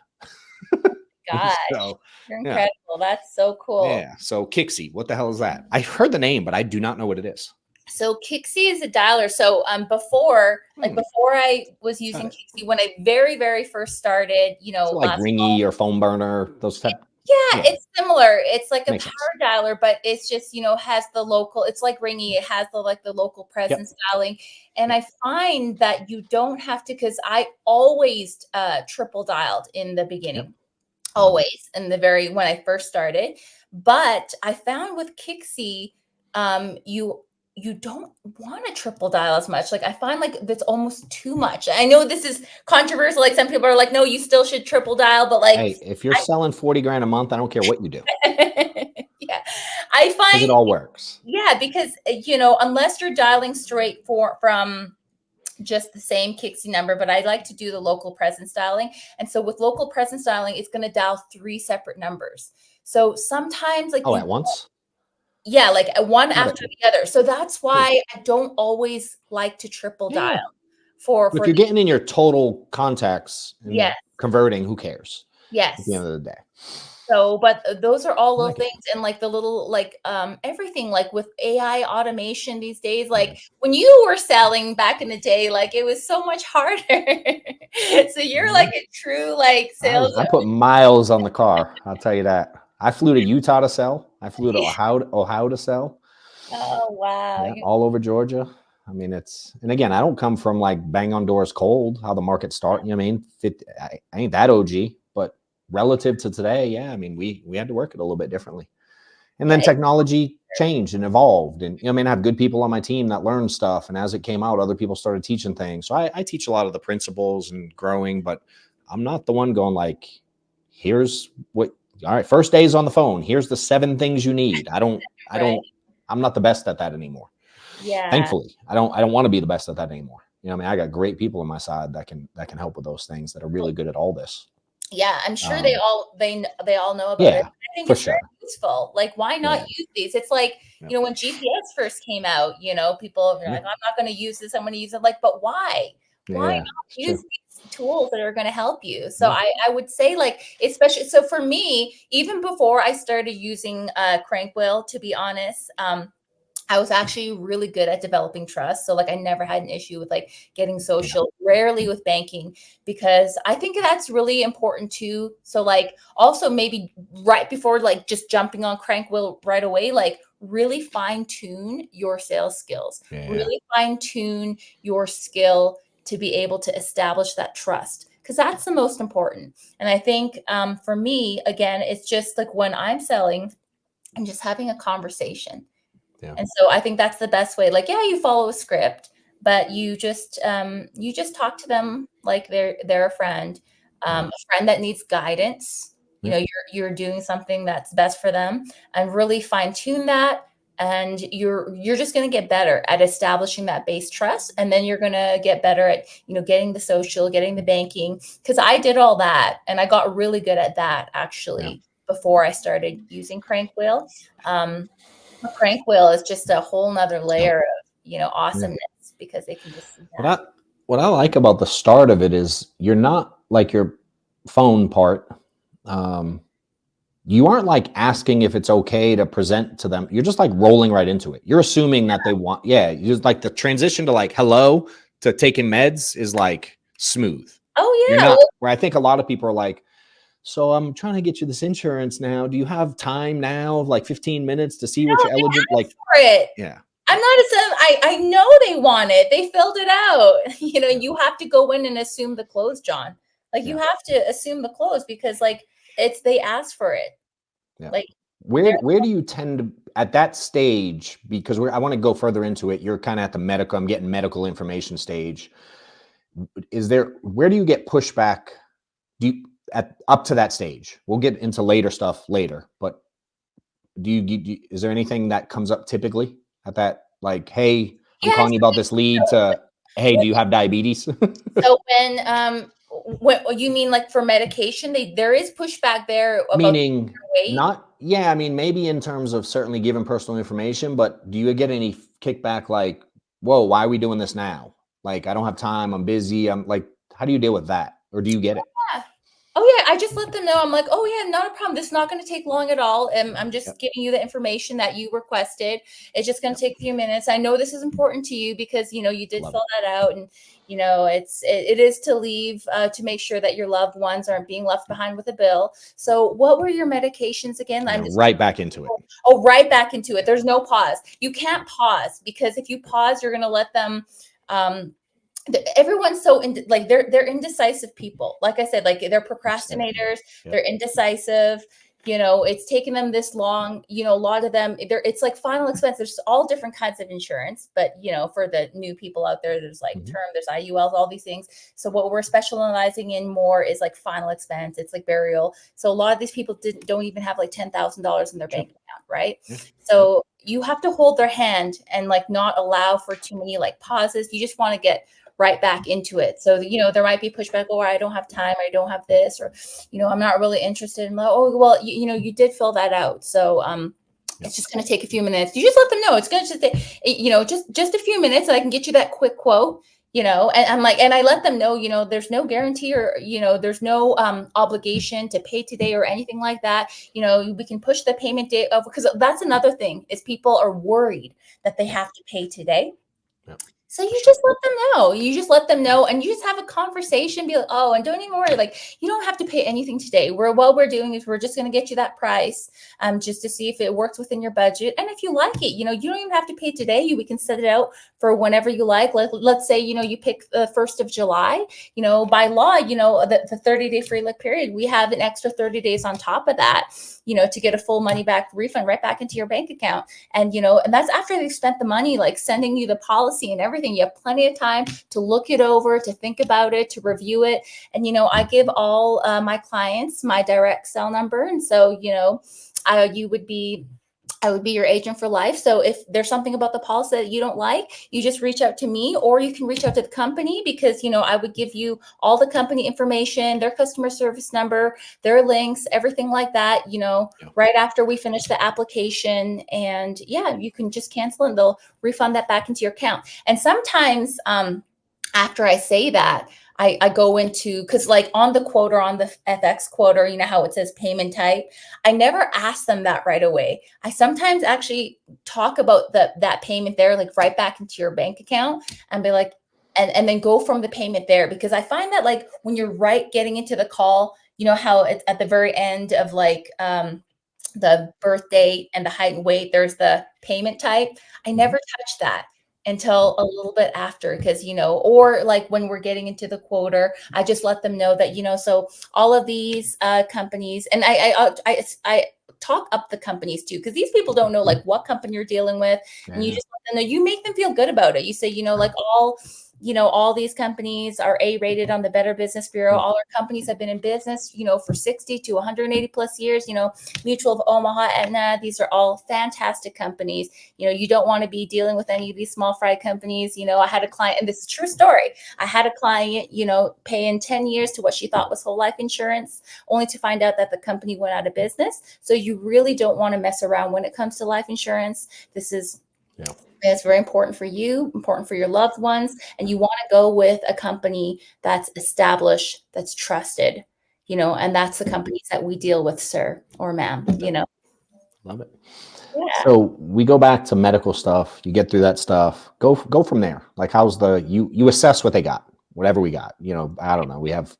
Gosh, you're incredible. That's so cool. Yeah. So Kixie, what the hell is that? I've heard the name, but I do not know what it is. So Kixie is a dialer. So before I was using Kixie, when I very, very first started, like Ringy or Phone Burner, those type. Yeah, Yeah, it's similar. It's like a makes sense. power dialer, but it's just, has the local, it's like ringy. It has the local presence Yep. dialing. And Yep. I find that you don't have to, because I always triple dialed in the Yep. beginning, Uh-huh. always when I first started. But I found with Kixie, you don't want to triple dial as much. Like I find like that's almost too much. I know this is controversial. Like some people are like, no, you still should triple dial, but like Hey, if you're selling 40 grand a month, I don't care what you do yeah, I because it find, all works. yeah, because unless you're dialing straight from just the same Kixie number, but I like to do the local presence dialing. And so with local presence dialing, it's going to dial 3 separate numbers. So sometimes like Oh, at once? yeah, like one Got it. after the other. So that's Cool. why I don't always like to triple dial Yeah. If for you're the, getting in your total contacts and yes, converting, who cares at the yes. end of the day? So, but those are all I little like it. things, and like the little everything like with AI automation these days. Mhm. Like when you were selling back in the day, like it was so much harder. So you're Yeah. like a true like sales. I put miles on the car. I'll tell you that. I flew to Utah to sell. I flew to Ohio to sell. Oh wow. Yeah, all over Georgia. I mean, and again, I don't come from like bang on doors cold, how the market start. You know what I mean? I ain't that OG, but relative to today, yeah, I mean, we had to work it a little bit differently. And Yeah, then technology changed and evolved. And, I mean, I have good people on my team that learn stuff. And as it came out, other people started teaching things. So I teach a lot of the principles and growing, but I'm not the one going like, here's what, all right, first day is on the phone. Here's the 7 things you need. right. I'm not the best at that anymore. Yeah. Thankfully, I don't want to be the best at that anymore. You know, I mean, I got great people on my side that can help with those things that are really good at all this. Yeah, I'm sure Um, they all know about it. yeah, I think for it's very sure. useful. Like, why not Yeah, use these? It's like, yeah, when GPS first came out, people are yeah, like, I'm not going to use this. I'm going to use it. Like, but why? Why yeah. not It's use true. these tools that are going to help you? So Yeah, I would say like, especially, so for me, even before I started using Crankwheel, to be honest, I was actually really good at developing trust. So like I never had an issue with like getting yeah, social, rarely with banking, because I think that's really important too. So like also maybe right before like just jumping on Crankwheel right away, like really fine tune your sales skills, yeah. really fine tune your skill to be able to establish that trust. Because that's the most important. And I think for me, again, it's just like when I'm selling and just having a conversation, Yeah. and so I think that's the best way. Like, yeah, you follow a script, but you just talk to them like they're Yeah. a friend that needs guidance. Yep. You're doing something that's best for them, and really fine tune that. And you're just going to get better at establishing that base trust, and then you're going to get better at getting the social, getting the banking. Because I did all that, and I got really good at that Yeah. actually before I started using Crankwheel. A crank wheel is just a whole nother Yep. layer of, Yeah. awesomeness, because they can just see What that. what I like about the start of it is you're not like your phone part. Um, you aren't like asking if it's okay to present to them. You're just like rolling right into it. You're assuming that they want, yeah, you just like the transition to like hello to taking meds is like smooth. Oh You're yeah, not well, where I think a lot of people are like, so I'm trying to get you this insurance now. Do you have time now of like 15 minutes to see what no, you're they eligible? asked Like, for it. yeah, I'm not I know they want it. They filled it out. yeah, You have to go in and assume the close, John. Like you yeah, have to assume the close, because like they asked for it. yeah. Like they're Where do you tend to at that stage? Because I want to go further into it. You're kind of at the medical. I'm getting medical information stage. Is there where do you get pushback? Do you at up to that stage? We'll get into later stuff later. But is there anything that comes up typically at that? Like, hey, I'm yes. calling you about this lead. To hey, do you have diabetes? So when you mean like for medication, there is pushback there about Meaning weight. not, yeah, I mean, maybe in terms of certainly giving personal information, but do you get any kickback like, whoa, why are we doing this now? Like, I don't have time, I'm busy. I'm like, how do you deal with that? Or do you get it? Yeah. Oh yeah, I just let them know. I'm like, oh yeah, not a problem. This is not going to take long at all. I'm just Yep. giving you the information that you requested. It's just going to Yep. take a few minutes. I know this is important to you because you did Love fill it. that out, and it is to leave to make sure that your loved ones aren't being left behind with a bill. So, what were your medications again? I'm Yeah, just right back into it. Oh, right back into it. There's no pause. You can't pause because if you pause, you're going to let them. Um, Everyone's so like they're indecisive people. Like I said, like they're procrastinators. Yep. They're indecisive. It's taken them this long. A lot of them, it's like final expense. There's all different kinds of insurance, but for the new people out there, there's like term, there's IULs, all these things. So what we're specializing in more is like final expense. It's like burial. So a lot of these people don't even have like $10,000 in their bank account, right? Yeah. So you have to hold their hand and like not allow for too many like pauses. You just want to get right back into it. So, there might be pushback, or I don't have time, I don't have this, or, I'm not really interested in, oh, well, you did fill that out. So, it's just going to take a few minutes. You just let them know it's going to just take, just a few minutes. And I can get you that quick quote, and I'm like, and I let them know, there's no guarantee or, there's no obligation to pay today or anything like that. We can push the payment date over, because that's another thing is people are worried that they have to pay today. So you just let them know. You just let them know, and you just have a conversation. Be like, oh, and don't even worry. Like, you don't have to pay anything today. What we're doing is we're just going to get you that price, just to see if it works within your budget. And if you like it, you don't even have to pay today. We can set it out for whenever you like. Like, let's say, you pick the 1st of July. By law, the 30-day free look period. We have an extra 30 days on top of that, to get a full money back refund right back into your bank account. And and that's after they've spent the money, like sending you the policy and everything. You have plenty of time to look it over, to think about it, to review it. And I give all my clients my direct cell number, and so I would be your agent for life. So if there's something about the policy that you don't like, you just reach out to me, or you can reach out to the company, because, I would give you all the company information, their customer service number, their links, everything like that, right after we finish the application. And you can just cancel it and they'll refund that back into your account. And sometimes, after I say that, I go into, because like on the quote or on the FX quote, or how it says payment type, I never ask them that right away. I sometimes actually talk about that payment there, like right back into your bank account, and be like, and then go from the payment there, because I find that like when you're getting into the call, how it's at the very end of like the birth date and the height and weight, there's the payment type. I never touch that until a little bit after, because or like when we're getting into the quoter, I just let them know that so all of these companies, and I talk up the companies too, because these people don't know like what company you're dealing with, and you just let them know. You make them feel good about it. You say like all these companies are A-rated on the Better Business Bureau. All our companies have been in business, for 60 to 180 plus years. Mutual of Omaha, Aetna, these are all fantastic companies. You don't want to be dealing with any of these small fry companies. I had a client, and this is a true story. I had a client, paying 10 years to what she thought was whole life insurance, only to find out that the company went out of business. So you really don't want to mess around when it comes to life insurance. It's very important for you, important for your loved ones, and you want to go with a company that's established, that's trusted, and that's the companies that we deal with, sir or ma'am, Love it. Yeah. So we go back to medical stuff. You get through that stuff. Go from there. Like, how's you assess what they got, whatever we got. I don't know. We have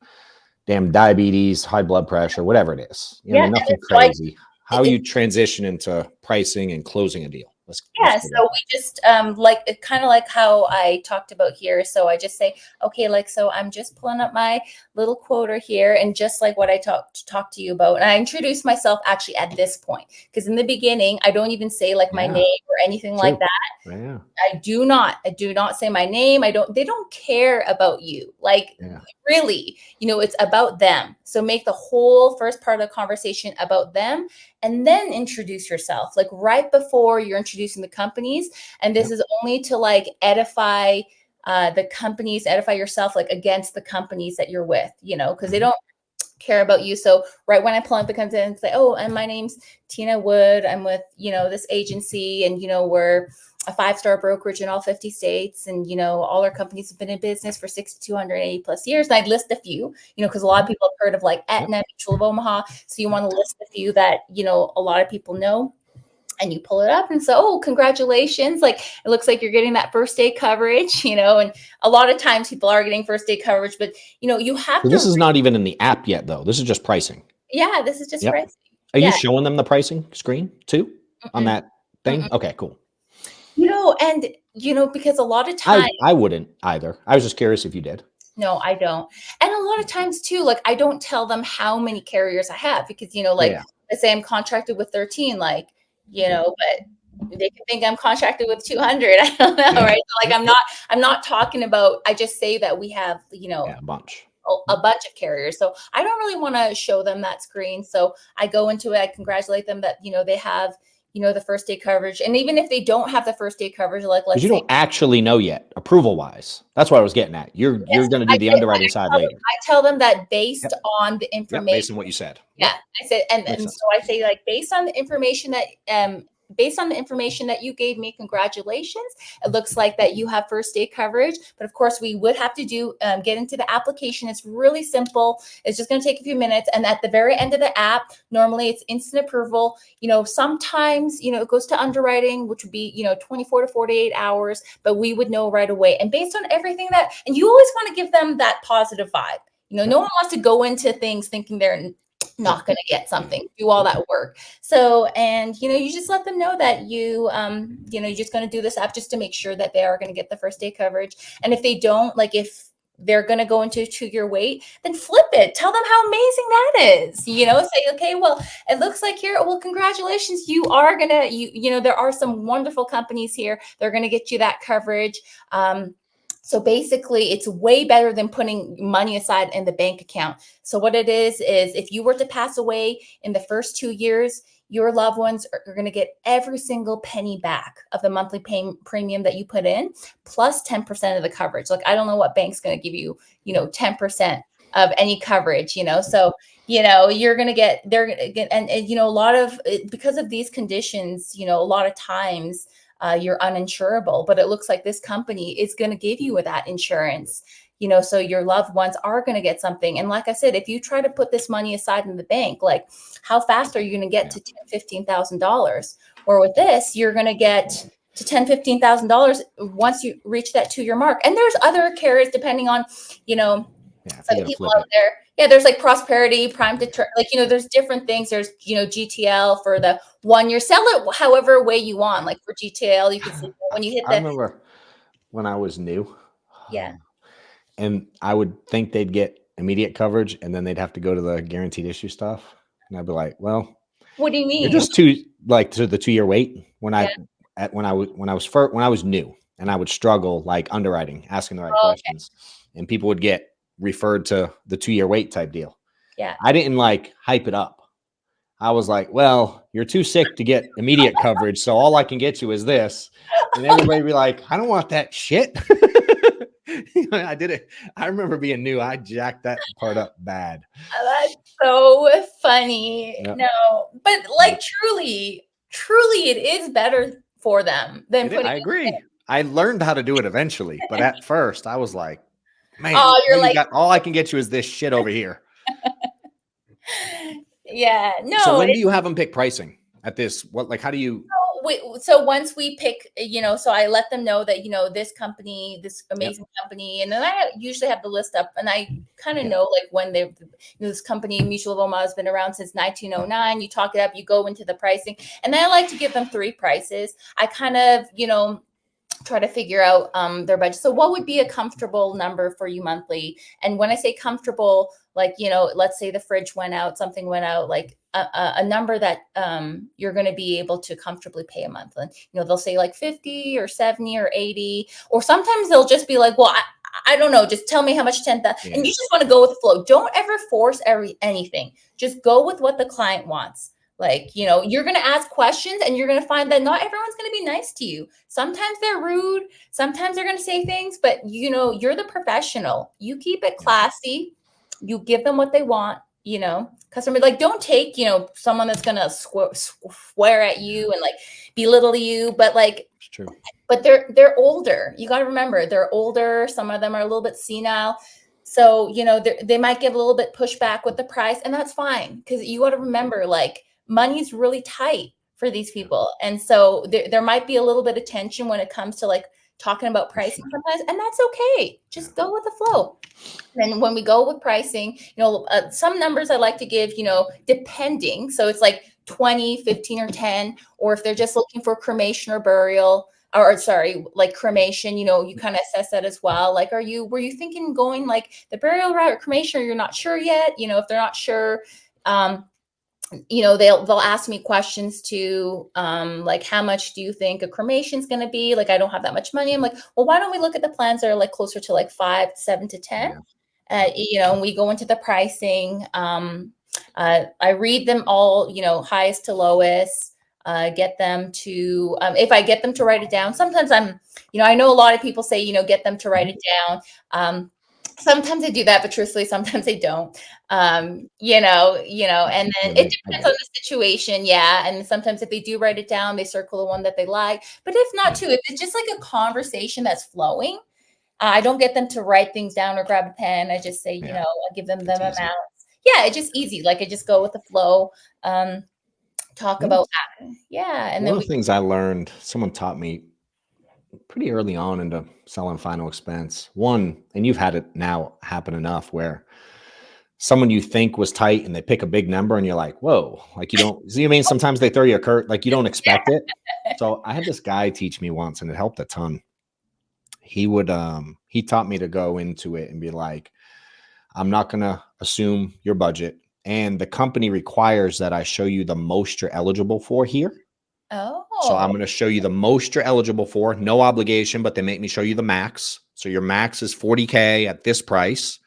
damn diabetes, high blood pressure, whatever it is. Nothing crazy. How you transition into pricing and closing a deal. So we just kind of like how I talked about here. So I just say, okay, like, so I'm just pulling up my little quoter here, and just like what I talked to you about, and I introduce myself actually at this point, because in the beginning I don't even say like my name or anything like that. Yeah. I do not say my name. They don't care about you. Like, really, it's about them. So make the whole first part of the conversation about them, and then introduce yourself, like right before you're introducing the companies. And this is only to like edify the companies, edify yourself, like against the companies that you're with, because care about you. So right when I pull up, it comes in and say, oh, and my name's Tina Wood. I'm with, this agency, and, we're a 5-star brokerage in all 50 states. And, all our companies have been in business for 6,280 plus years. And I'd list a few, because a lot of people have heard of like Aetna, Mutual of Omaha. So you want to list a few that, a lot of people know. And you pull it up and say, oh, congratulations. Like, it looks like you're getting that first day coverage, and a lot of times people are getting first day coverage, but you have So to. this is not even in the app yet, though. This is just pricing. Yeah, this is just pricing. Are you showing them the pricing screen too on that thing? Mm-mm. Okay, cool. And because a lot of times I wouldn't either. I was just curious if you did. No, I don't. And a lot of times too, like, I don't tell them how many carriers I have, because, let's say I'm contracted with 13, like, but they can think I'm contracted with 200. I don't know. Right. So, like, I'm not talking about, I just say that we have, a bunch of carriers. So I don't really want to show them that screen. So I go into it, I congratulate them that, they have, the first day coverage. And even if they don't have the first day coverage, like, let's say, you don't actually know yet, approval wise. That's what I was getting at. You're going to do the underwriting side later. I tell them that based on the information, based on what you said. Yeah, I said, and so I say, like, based on the information that you gave me, congratulations. It looks like that you have first day coverage, but of course we would have to get into the application. It's really simple. It's just going to take a few minutes. And at the very end of the app, normally it's instant approval. Sometimes, it goes to underwriting, which would be, 24 to 48 hours, but we would know right away. And based on everything and you always want to give them that positive vibe. No one wants to go into things thinking they're not going to get something, do all that work. So, and, you just let them know that you're just going to do this app just to make sure that they are going to get the first day coverage. And if they don't, like, if they're going to go into a 2-year wait, then flip it. Tell them how amazing that is, say, okay, well, it looks like here, well, congratulations. You are going to, there are some wonderful companies here. They're going to get you that coverage. So basically, it's way better than putting money aside in the bank account. So what it is if you were to pass away in the first 2 years, your loved ones are going to get every single penny back of the monthly premium that you put in, plus 10% of the coverage. Like, I don't know what bank's going to give you, 10% of any coverage, So, you're going to get, they're going to get, and a lot of, because of these conditions, a lot of times, you're uninsurable, but it looks like this company is going to give you that insurance, so your loved ones are going to get something. And like I said, if you try to put this money aside in the bank, like, how fast are you going to get to $10,000-$15,000? Or with this, you're going to get to $10,000-$15,000 once you reach that 2-year mark. And there's other carriers depending on, some people out there. Yeah, there's like Prosperity, Prime to like, there's different things. There's, GTL for the 1 year. Sell it however way you want. Like for GTL, you can see when you hit I remember when I was new. Yeah. And I would think they'd get immediate coverage, and then they'd have to go to the guaranteed issue stuff. And I'd be like, well, what do you mean? You're just to the 2-year wait. When I was new, and I would struggle like underwriting, asking the right questions, and people would get referred to the 2-year wait type deal. Yeah. I didn't like hype it up. I was like, well, you're too sick to get immediate coverage, so all I can get you is this. And everybody would be like, I don't want that shit. I did it. I remember being new. I jacked that part up bad. That's so funny. Yep. No, but like truly, it is better for them than putting. I agree. I learned how to do it eventually, but at first I was like, man, you're like, all I can get you is this shit over here. Yeah, no. So when do you have them pick pricing at this? How do you? So once we pick, so I let them know that, this company, this amazing company, and then I usually have the list up, and I kind of know like when this company, Mutual of Omaha, has been around since 1909. You talk it up, you go into the pricing, and then I like to give them 3 prices. I kind of, try to figure out their budget. So what would be a comfortable number for you monthly? And when I say comfortable, like, let's say the fridge went out, something went out, like a number that you're going to be able to comfortably pay a month. And, they'll say like 50 or 70 or 80, or sometimes they'll just be like, well, I don't know, just tell me how much 10,000. And you just want to go with the flow. Don't ever force anything. Just go with what the client wants. Like, you're going to ask questions, and you're going to find that not everyone's going to be nice to you. Sometimes they're rude. Sometimes they're going to say things, but you're the professional. You keep it classy. You give them what they want. customer, like, don't take, someone that's going to swear at you and like belittle you, but like, It's true. but they're older. You got to remember, they're older. Some of them are a little bit senile. So, they might give a little bit pushback with the price, and that's fine. Cause you got to remember, like, money's really tight for these people. And so there might be a little bit of tension when it comes to like talking about pricing sometimes, and that's okay. Just go with the flow. And when we go with pricing, some numbers I like to give, depending. So it's like 20, 15, or 10, or if they're just looking for cremation or burial, or sorry, like cremation, you kind of assess that as well. Like, were you thinking going like the burial route or cremation, or you're not sure yet? If they're not sure, they'll ask me questions too, like, how much do you think a cremation is going to be? Like, I don't have that much money. I'm like, well, why don't we look at the plans that are like closer to like 5, 7 to 10? And we go into the pricing. I read them all, highest to lowest, get them to, if I get them to write it down, sometimes I know a lot of people say, get them to write it down. Sometimes I do that, but truthfully, sometimes I don't. And then it depends on the situation. Yeah. And sometimes if they do write it down, they circle the one that they like. But if not too, if it's just like a conversation that's flowing, I don't get them to write things down or grab a pen. I just say, I give them amounts. Yeah, it's just easy. Like, I just go with the flow. Talk about that. Yeah. And one of the things I learned, someone taught me pretty early on into selling final expense. One, and you've had it now happen enough, where someone you think was tight and they pick a big number and you're like, whoa, like, you don't see, I mean, sometimes they throw you a curve, like you don't expect it. So I had this guy teach me once, and it helped a ton. He taught me to go into it and be like, I'm not going to assume your budget. And the company requires that I show you the most you're eligible for here. Oh. So I'm going to show you the most you're eligible for. No obligation, but they make me show you the max. So your max is $40K at this price.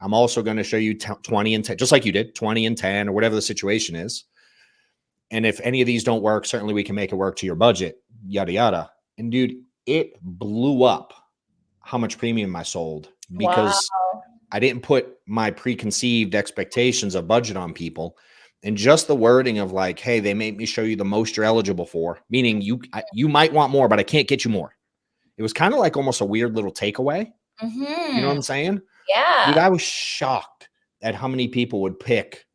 I'm also going to show you 20 and 10, just like you did, 20 and 10, or whatever the situation is. And if any of these don't work, certainly we can make it work to your budget, yada, yada. And dude, it blew up how much premium I sold, because I didn't put my preconceived expectations of budget on people. And just the wording of like, hey, they made me show you the most you're eligible for, meaning you might want more, but I can't get you more. It was kind of like almost a weird little takeaway. You know what I'm saying? Yeah. Dude, I was shocked at how many people would pick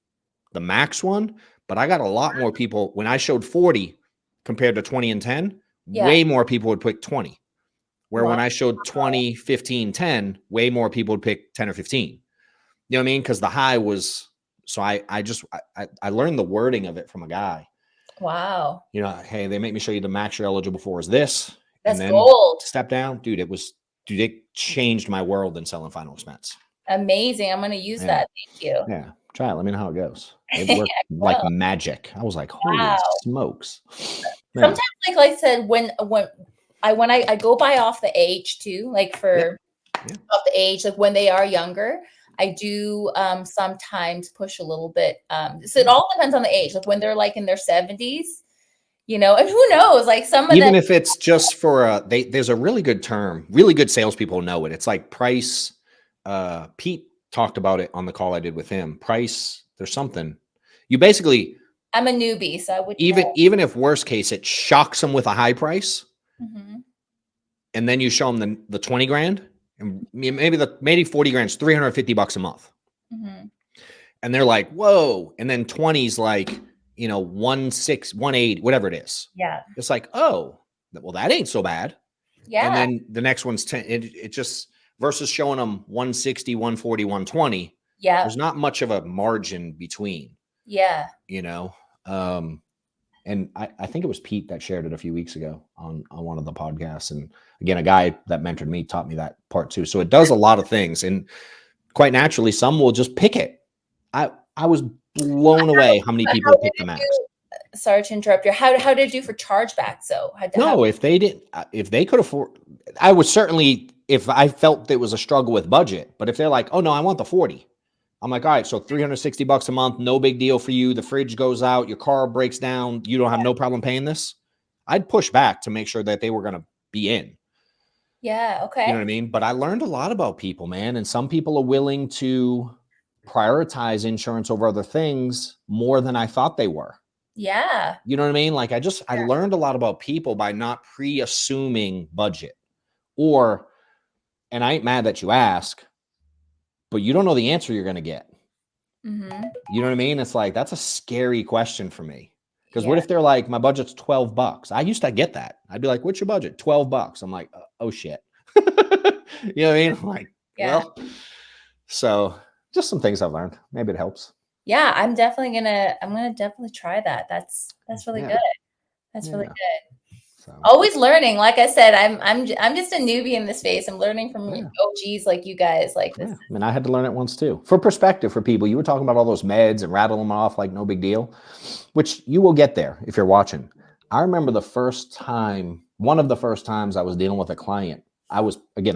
the max one, but I got a lot more people when I showed 40 compared to 20 and 10, way more people would pick 20. Where when I showed 20, 15, 10, way more people would pick 10 or 15. You know what I mean? Because the high was, so I learned the wording of it from a guy. Wow. Hey, they make me show you the max you're eligible for is this. That's and then gold. Step down. Dude, it changed my world in selling final expense. Amazing. I'm going to use that. Thank you. Yeah. Try it. Let me know how it goes. It worked like magic. I was like, holy smokes. Sometimes, like I said, when I go by off the age too, like off the age, like when they are younger, I do sometimes push a little bit. So it all depends on the age. Like when they're like in their 70s, and who knows, like some of them, even if it's just for there's a really good term, really good salespeople know it. It's like price. Pete talked about it on the call I did with him. Price, there's something. You basically, I'm a newbie, so I would even if worst case, it shocks them with a high price. And then you show them the 20 grand, and maybe 40 grand is $350 a month. And they're like, whoa. And then 20's like, 180, whatever it is. Yeah. It's like, oh, well, that ain't so bad. Yeah. And then the next one's 10. It just, versus showing them 160, 140, 120. Yeah. There's not much of a margin between. Yeah. And I think it was Pete that shared it a few weeks ago on one of the podcasts. And again, a guy that mentored me taught me that part too. So it does a lot of things. And quite naturally, some will just pick it. I was blown away how many people pick the max. Sorry to interrupt you. How did it do for chargebacks though? If they could afford, I would certainly, if I felt there was a struggle with budget, but if they're like, oh no, I want the 40. I'm like, all right, so $360 a month, no big deal for you. The fridge goes out, your car breaks down. You don't have no problem paying this. I'd push back to make sure that they were going to be in. Yeah. Okay. You know what I mean? But I learned a lot about people, man. And some people are willing to prioritize insurance over other things more than I thought they were. Yeah. You know what I mean? Like I learned a lot about people by not pre-assuming budget, and I ain't mad that you ask, but you don't know the answer you're going to get. Mm-hmm. You know what I mean? It's like, that's a scary question for me. Because Yeah. what if they're like, my budget's $12? I used to get that. I'd be like, what's your budget? $12. I'm like, oh shit. You know what I mean? I'm like, Yeah. well, so just some things I've learned. Maybe it helps. Yeah, I'm gonna definitely try that. That's really Yeah. good. That's really Yeah. good. So Always learning. Like I said, I'm just a newbie in this space. I'm learning from Yeah. OGs like you guys. Like this. yeah. I mean, I had to learn it once too. For perspective for people, you were talking about all those meds and rattling them off like no big deal, which you will get there if you're watching. I remember one of the first times I was dealing with a client. I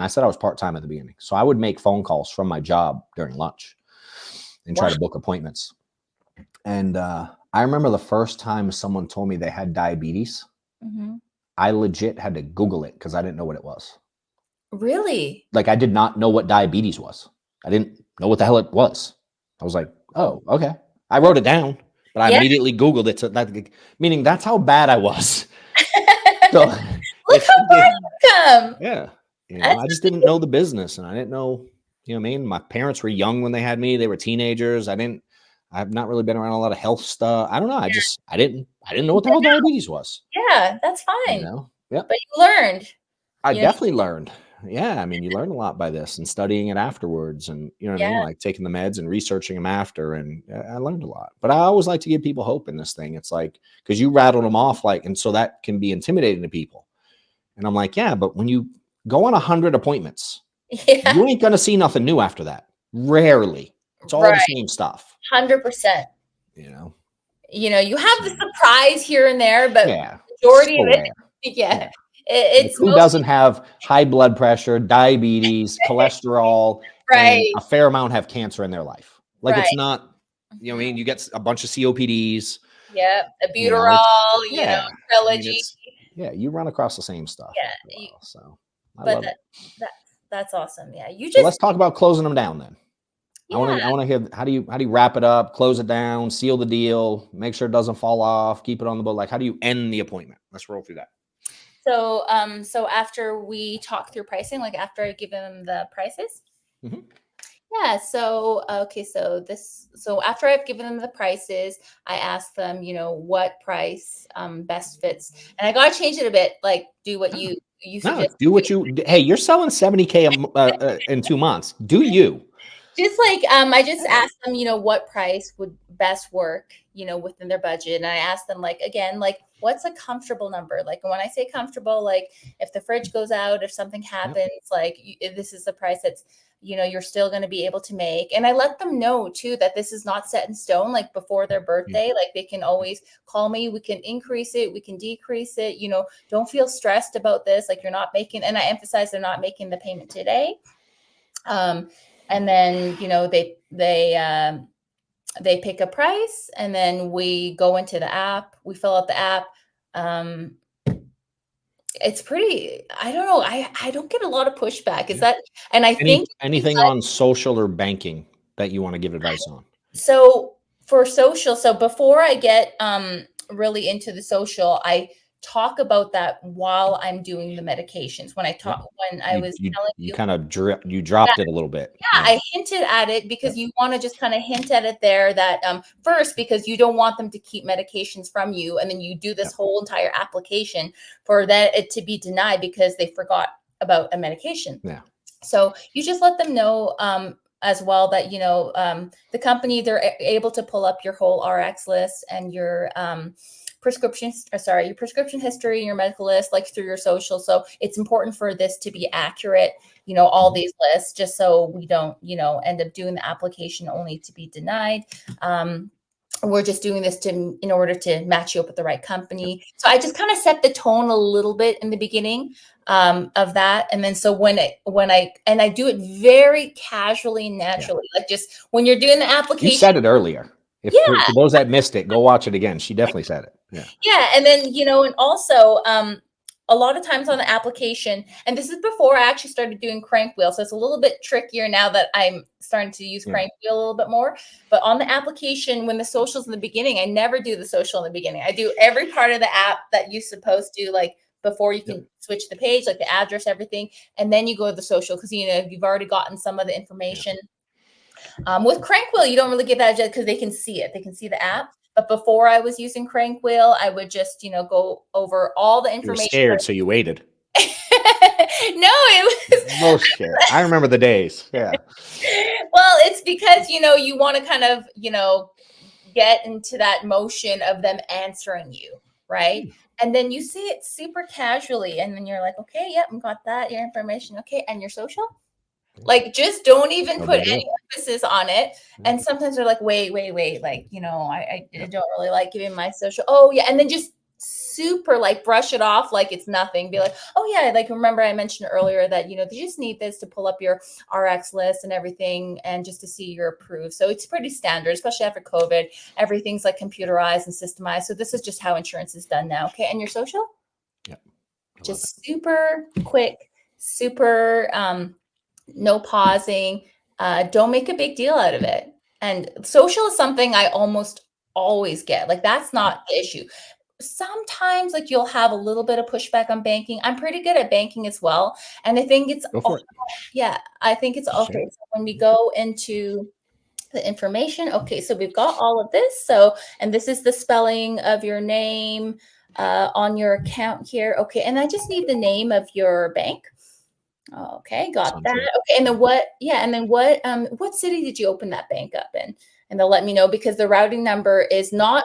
said I was part-time at the beginning. So I would make phone calls from my job during lunch and try to book appointments. And I remember the first time someone told me they had diabetes, Mm-hmm. I legit had to Google it because I didn't know what it was. Really? Like I did not know what diabetes was. I didn't know what the hell it was. I was like, oh, okay. I wrote it down, but I immediately Googled it. Meaning that's how bad I was. So Look how far you've come. Yeah. I just didn't know the business, and I didn't know, you know what I mean? My parents were young when they had me. They were teenagers. I've not really been around a lot of health stuff. I don't know. I didn't know what the hell diabetes was. Yeah, that's fine. Yeah. But you learned. I definitely learned. Yeah. I mean, you learn a lot by this and studying it afterwards, and you know what I mean? Like taking the meds and researching them after. And I learned a lot, but I always like to give people hope in this thing. It's like, cause you rattled them off and so that can be intimidating to people. And I'm like, yeah, but when you go on 100 appointments, you ain't going to see nothing new after that. Rarely. It's all the same stuff. 100%. You know, you have the surprise here and there, but majority of it, it's who doesn't have high blood pressure, diabetes, cholesterol, and a fair amount have cancer in their life. Like it's not, you know what I mean? You get a bunch of COPDs. Yeah. Albuterol, trilogy. You run across the same stuff. Yeah. So I love it. That's awesome. Yeah. Let's talk about closing them down then. Yeah. I want to hear how do you wrap it up, close it down, seal the deal, make sure it doesn't fall off, keep it on the book. Like how do you end the appointment? Let's roll through that. So after we talk through pricing, like after I give them the prices. Mm-hmm. Yeah. So after I've given them the prices, I ask them, what price best fits, and I got to change it a bit. Like do what you suggest. Do what hey, you're selling $70,000 in 2 months. Do you? Just like I just asked them, what price would best work, within their budget. And I asked them again, what's a comfortable number? Like when I say comfortable, like if the fridge goes out, if something happens, this is the price that's, you're still going to be able to make. And I let them know too, that this is not set in stone, like before their birthday, like they can always call me. We can increase it. We can decrease it. Don't feel stressed about this. Like you're not making, and I emphasize they're not making the payment today. And then, they pick a price, and then we go into the app, we fill out the app. It's pretty, I don't know. I don't get a lot of pushback. Is that, and I think anything on social or banking that you want to give advice on? So for social, so before I get really into the social, I talk about that while I'm doing the medications. When I talk, when I was telling you kind of dropped it a little bit. Yeah, I hinted at it because you want to just kind of hint at it there that first, because you don't want them to keep medications from you. And then you do this whole entire application for it to be denied because they forgot about a medication. Yeah. So you just let them know as well that, the company, they're able to pull up your whole RX list and your prescription history, your medical list, like through your social. So it's important for this to be accurate, all these lists, just so we don't, end up doing the application only to be denied. We're just doing this in order to match you up with the right company. So I just kind of set the tone a little bit in the beginning of that. And then, so when I do it very casually and naturally, like just when you're doing the application. You said it earlier. For those that missed it, go watch it again. She definitely said it. Yeah. Yeah. And then, and also, a lot of times on the application, and this is before I actually started doing crank wheel, so it's a little bit trickier now that I'm starting to use crank wheel a little bit more. But on the application, when the social's in the beginning, I never do the social in the beginning. I do every part of the app that you're supposed to, like before you can switch the page, like the address, everything, and then you go to the social because you've already gotten some of the information. With crank wheel, you don't really get that because they can see it. They can see the app. But before I was using crank wheel, I would just, go over all the information. You were scared, so you waited. No, it was most scared. I remember the days. Yeah. Well, it's because, you want to kind of, get into that motion of them answering you, right? And then you see it super casually, and then you're like, okay, yep, got that, your information, okay, and your social? Like, just don't even put any emphasis on it. And sometimes they're like, wait, like, I don't really like giving my social. Oh, yeah. And then just super like brush it off like it's nothing. Be like, oh, yeah, like remember I mentioned earlier that, you just need this to pull up your RX list and everything and just to see you're approved. So it's pretty standard, especially after COVID. Everything's like computerized and systemized. So this is just how insurance is done now. Okay. And your social? Yep. Just super quick, super no pausing. Don't make a big deal out of it. And social is something I almost always get. Like, that's not the issue. Sometimes, like, you'll have a little bit of pushback on banking. I'm pretty good at banking as well. And I think it's, I think it's okay. So when we go into the information, okay, so we've got all of this. So, and this is the spelling of your name on your account here. Okay. And I just need the name of your bank. Okay, got that. Okay, and then what? Yeah, and then what city did you open that bank up in? And they'll let me know because the routing number is not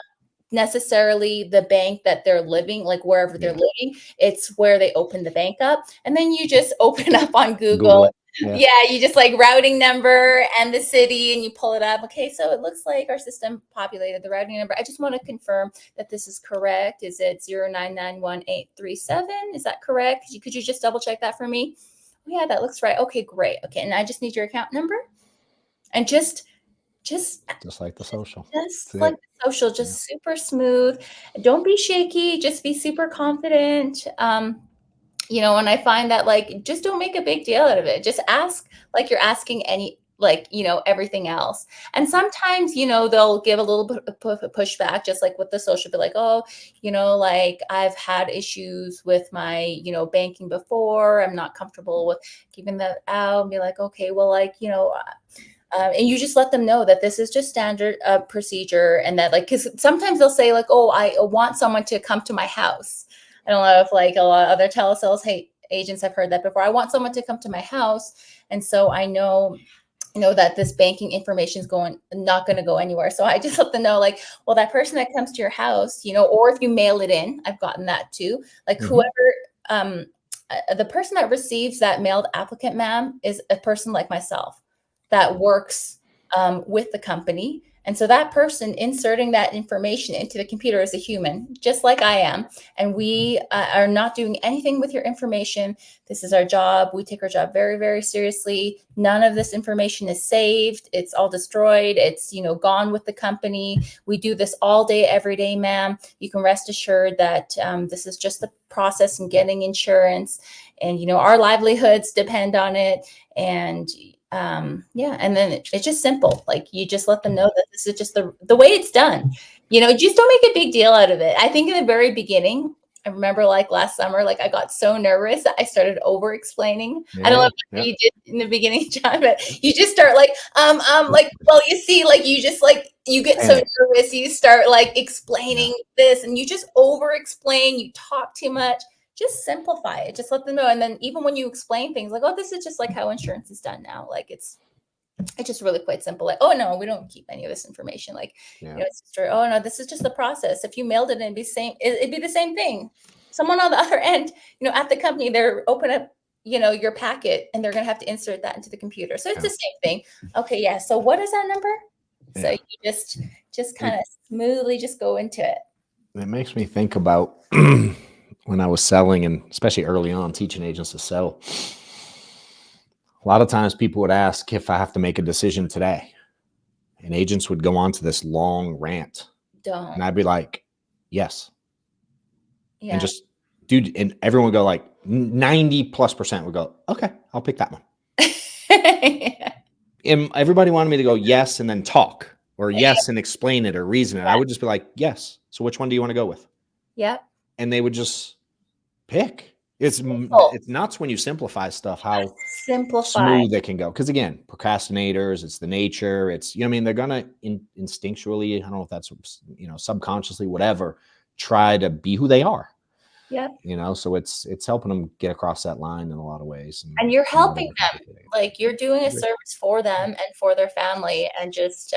necessarily the bank that they're living, like wherever they're living. It's where they open the bank up, and then you just open up on Google. Yeah, you just like routing number and the city, and you pull it up. Okay, so it looks like our system populated the routing number. I just want to confirm that this is correct. Is it 0991837? Is that correct? Could you just double check that for me? Yeah, that looks right. Okay, great. Okay, and I just need your account number, and just like the social, just super smooth. Don't be shaky. Just be super confident. And I find that like just don't make a big deal out of it. Just ask like you're asking everything else. And sometimes they'll give a little bit of pushback, just like with the social, be like, oh, like I've had issues with my banking before. I'm not comfortable with giving that out. And be like, okay, well, like and you just let them know that this is just standard procedure, and that like because sometimes they'll say like, oh, I want someone to come to my house. I don't know if like a lot of other telesales agents have heard that before. I want someone to come to my house. And so I know that this banking information is not going to go anywhere. So I just let them know like, well, that person that comes to your house, or if you mail it in, I've gotten that too. Like whoever, the person that receives that mailed applicant, ma'am, is a person like myself that works with the company. And so that person inserting that information into the computer is a human, just like I am. And we are not doing anything with your information. This is our job. We take our job very, very seriously. None of this information is saved. It's all destroyed. It's, gone with the company. We do this all day, every day, ma'am. You can rest assured that this is just the process in getting insurance. And, our livelihoods depend on it. And and then it's just simple. Like you just let them know that this is just the way it's done. Just don't make a big deal out of it. I think in the very beginning, I remember like last summer, like I got so nervous that I started over explaining. I don't know what you did in the beginning, John, but you just start like, well, you see, like you just like you get so nervous, you start like explaining this, and you just over explain, you talk too much. Just simplify it. Just let them know. And then even when you explain things like, oh, this is just like how insurance is done now. Like it's just really quite simple. Like, oh no, we don't keep any of this information. Like, it's just, oh no, this is just the process. If you mailed it, it'd be the same thing. Someone on the other end, at the company, they're open up, your packet, and they're going to have to insert that into the computer. So it's the same thing. Okay. Yeah. So what is that number? So you just kind of smoothly just go into it. It makes me think about when I was selling, and especially early on teaching agents to sell, a lot of times people would ask if I have to make a decision today, and agents would go on to this long rant. Don't. And I'd be like, yes. And just dude, and everyone would go like 90+% would go, okay, I'll pick that one. And everybody wanted me to go yes and then talk, or yes and explain it or reason it. I would just be like, yes. So which one do you want to go with? Yep. And they would just pick. It's nuts when you simplify stuff, how smooth it can go. Because again, procrastinators, it's the nature. It's, you know, I mean, they're gonna instinctually, I don't know if that's, you know, subconsciously, whatever, try to be who they are. Yep. You know, so it's helping them get across that line in a lot of ways. And you're helping them, like you're doing a service for them and for their family. And just,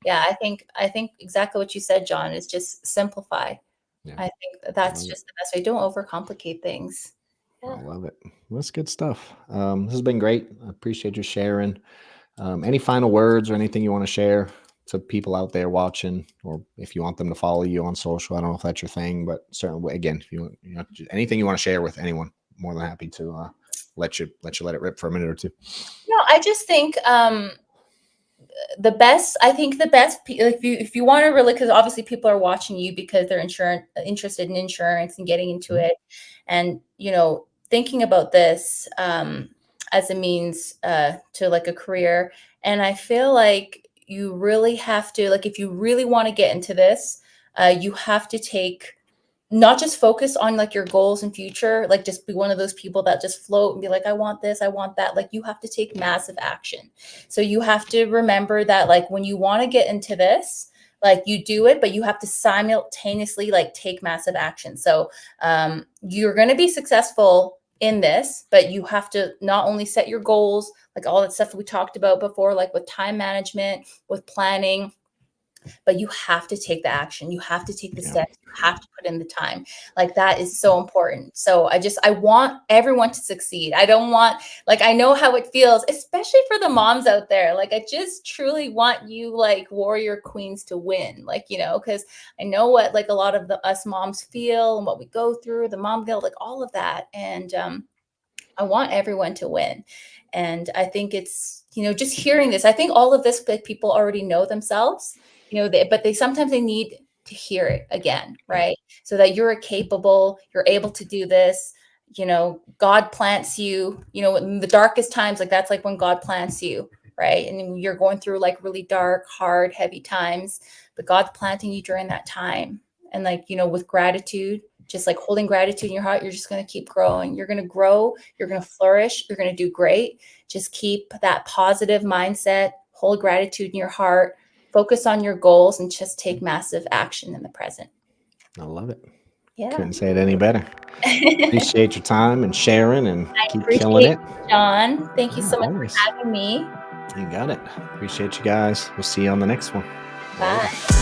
yeah, I think exactly what you said, John, is just simplify. Yeah. I think that's just the best way. Don't overcomplicate things. Yeah. I love it. That's good stuff. This has been great. I appreciate you sharing. Any final words or anything you want to share to people out there watching, or if you want them to follow you on social? I don't know if that's your thing, but certainly, again, if you know, anything you want to share with anyone, more than happy to let it rip for a minute or two. No, I just think the best, if you want to really, because obviously people are watching you because they're interested in insurance and getting into it, and, you know, thinking about this as a means to like a career. And I feel like you really have to, like, if you really want to get into this, you have to not just focus on like your goals and future, like just be one of those people that just float and be like, I want this, I want that. Like, you have to take massive action. So you have to remember that, like, when you want to get into this, like, you do it, but you have to simultaneously like take massive action. So you're going to be successful in this, but you have to not only set your goals, like all that stuff we talked about before, like with time management, with planning, but you have to take the action. You have to take the steps. You have to put in the time. Like, that is so important. So I want everyone to succeed. I don't want, like, I know how it feels, especially for the moms out there. Like, I just truly want you, like, warrior queens, to win. Like, you know, because I know what, like, a lot of us moms feel and what we go through, the mom guilt, like all of that. And I want everyone to win. And I think it's, you know, just hearing this, I think all of this, like, people already know themselves, you know, but sometimes they need to hear it again, right? So that you're capable, you're able to do this. You know, God plants you, you know, in the darkest times, like that's like when God plants you, right? And you're going through like really dark, hard, heavy times, but God's planting you during that time. And, like, you know, with gratitude, just like holding gratitude in your heart, you're just going to keep growing. You're going to grow. You're going to flourish. You're going to do great. Just keep that positive mindset, hold gratitude in your heart, focus on your goals, and just take massive action in the present. I love it. Yeah. Couldn't say it any better. Appreciate your time and sharing, and keep killing it. John, thank you so much for having me. You got it. Appreciate you guys. We'll see you on the next one. Bye.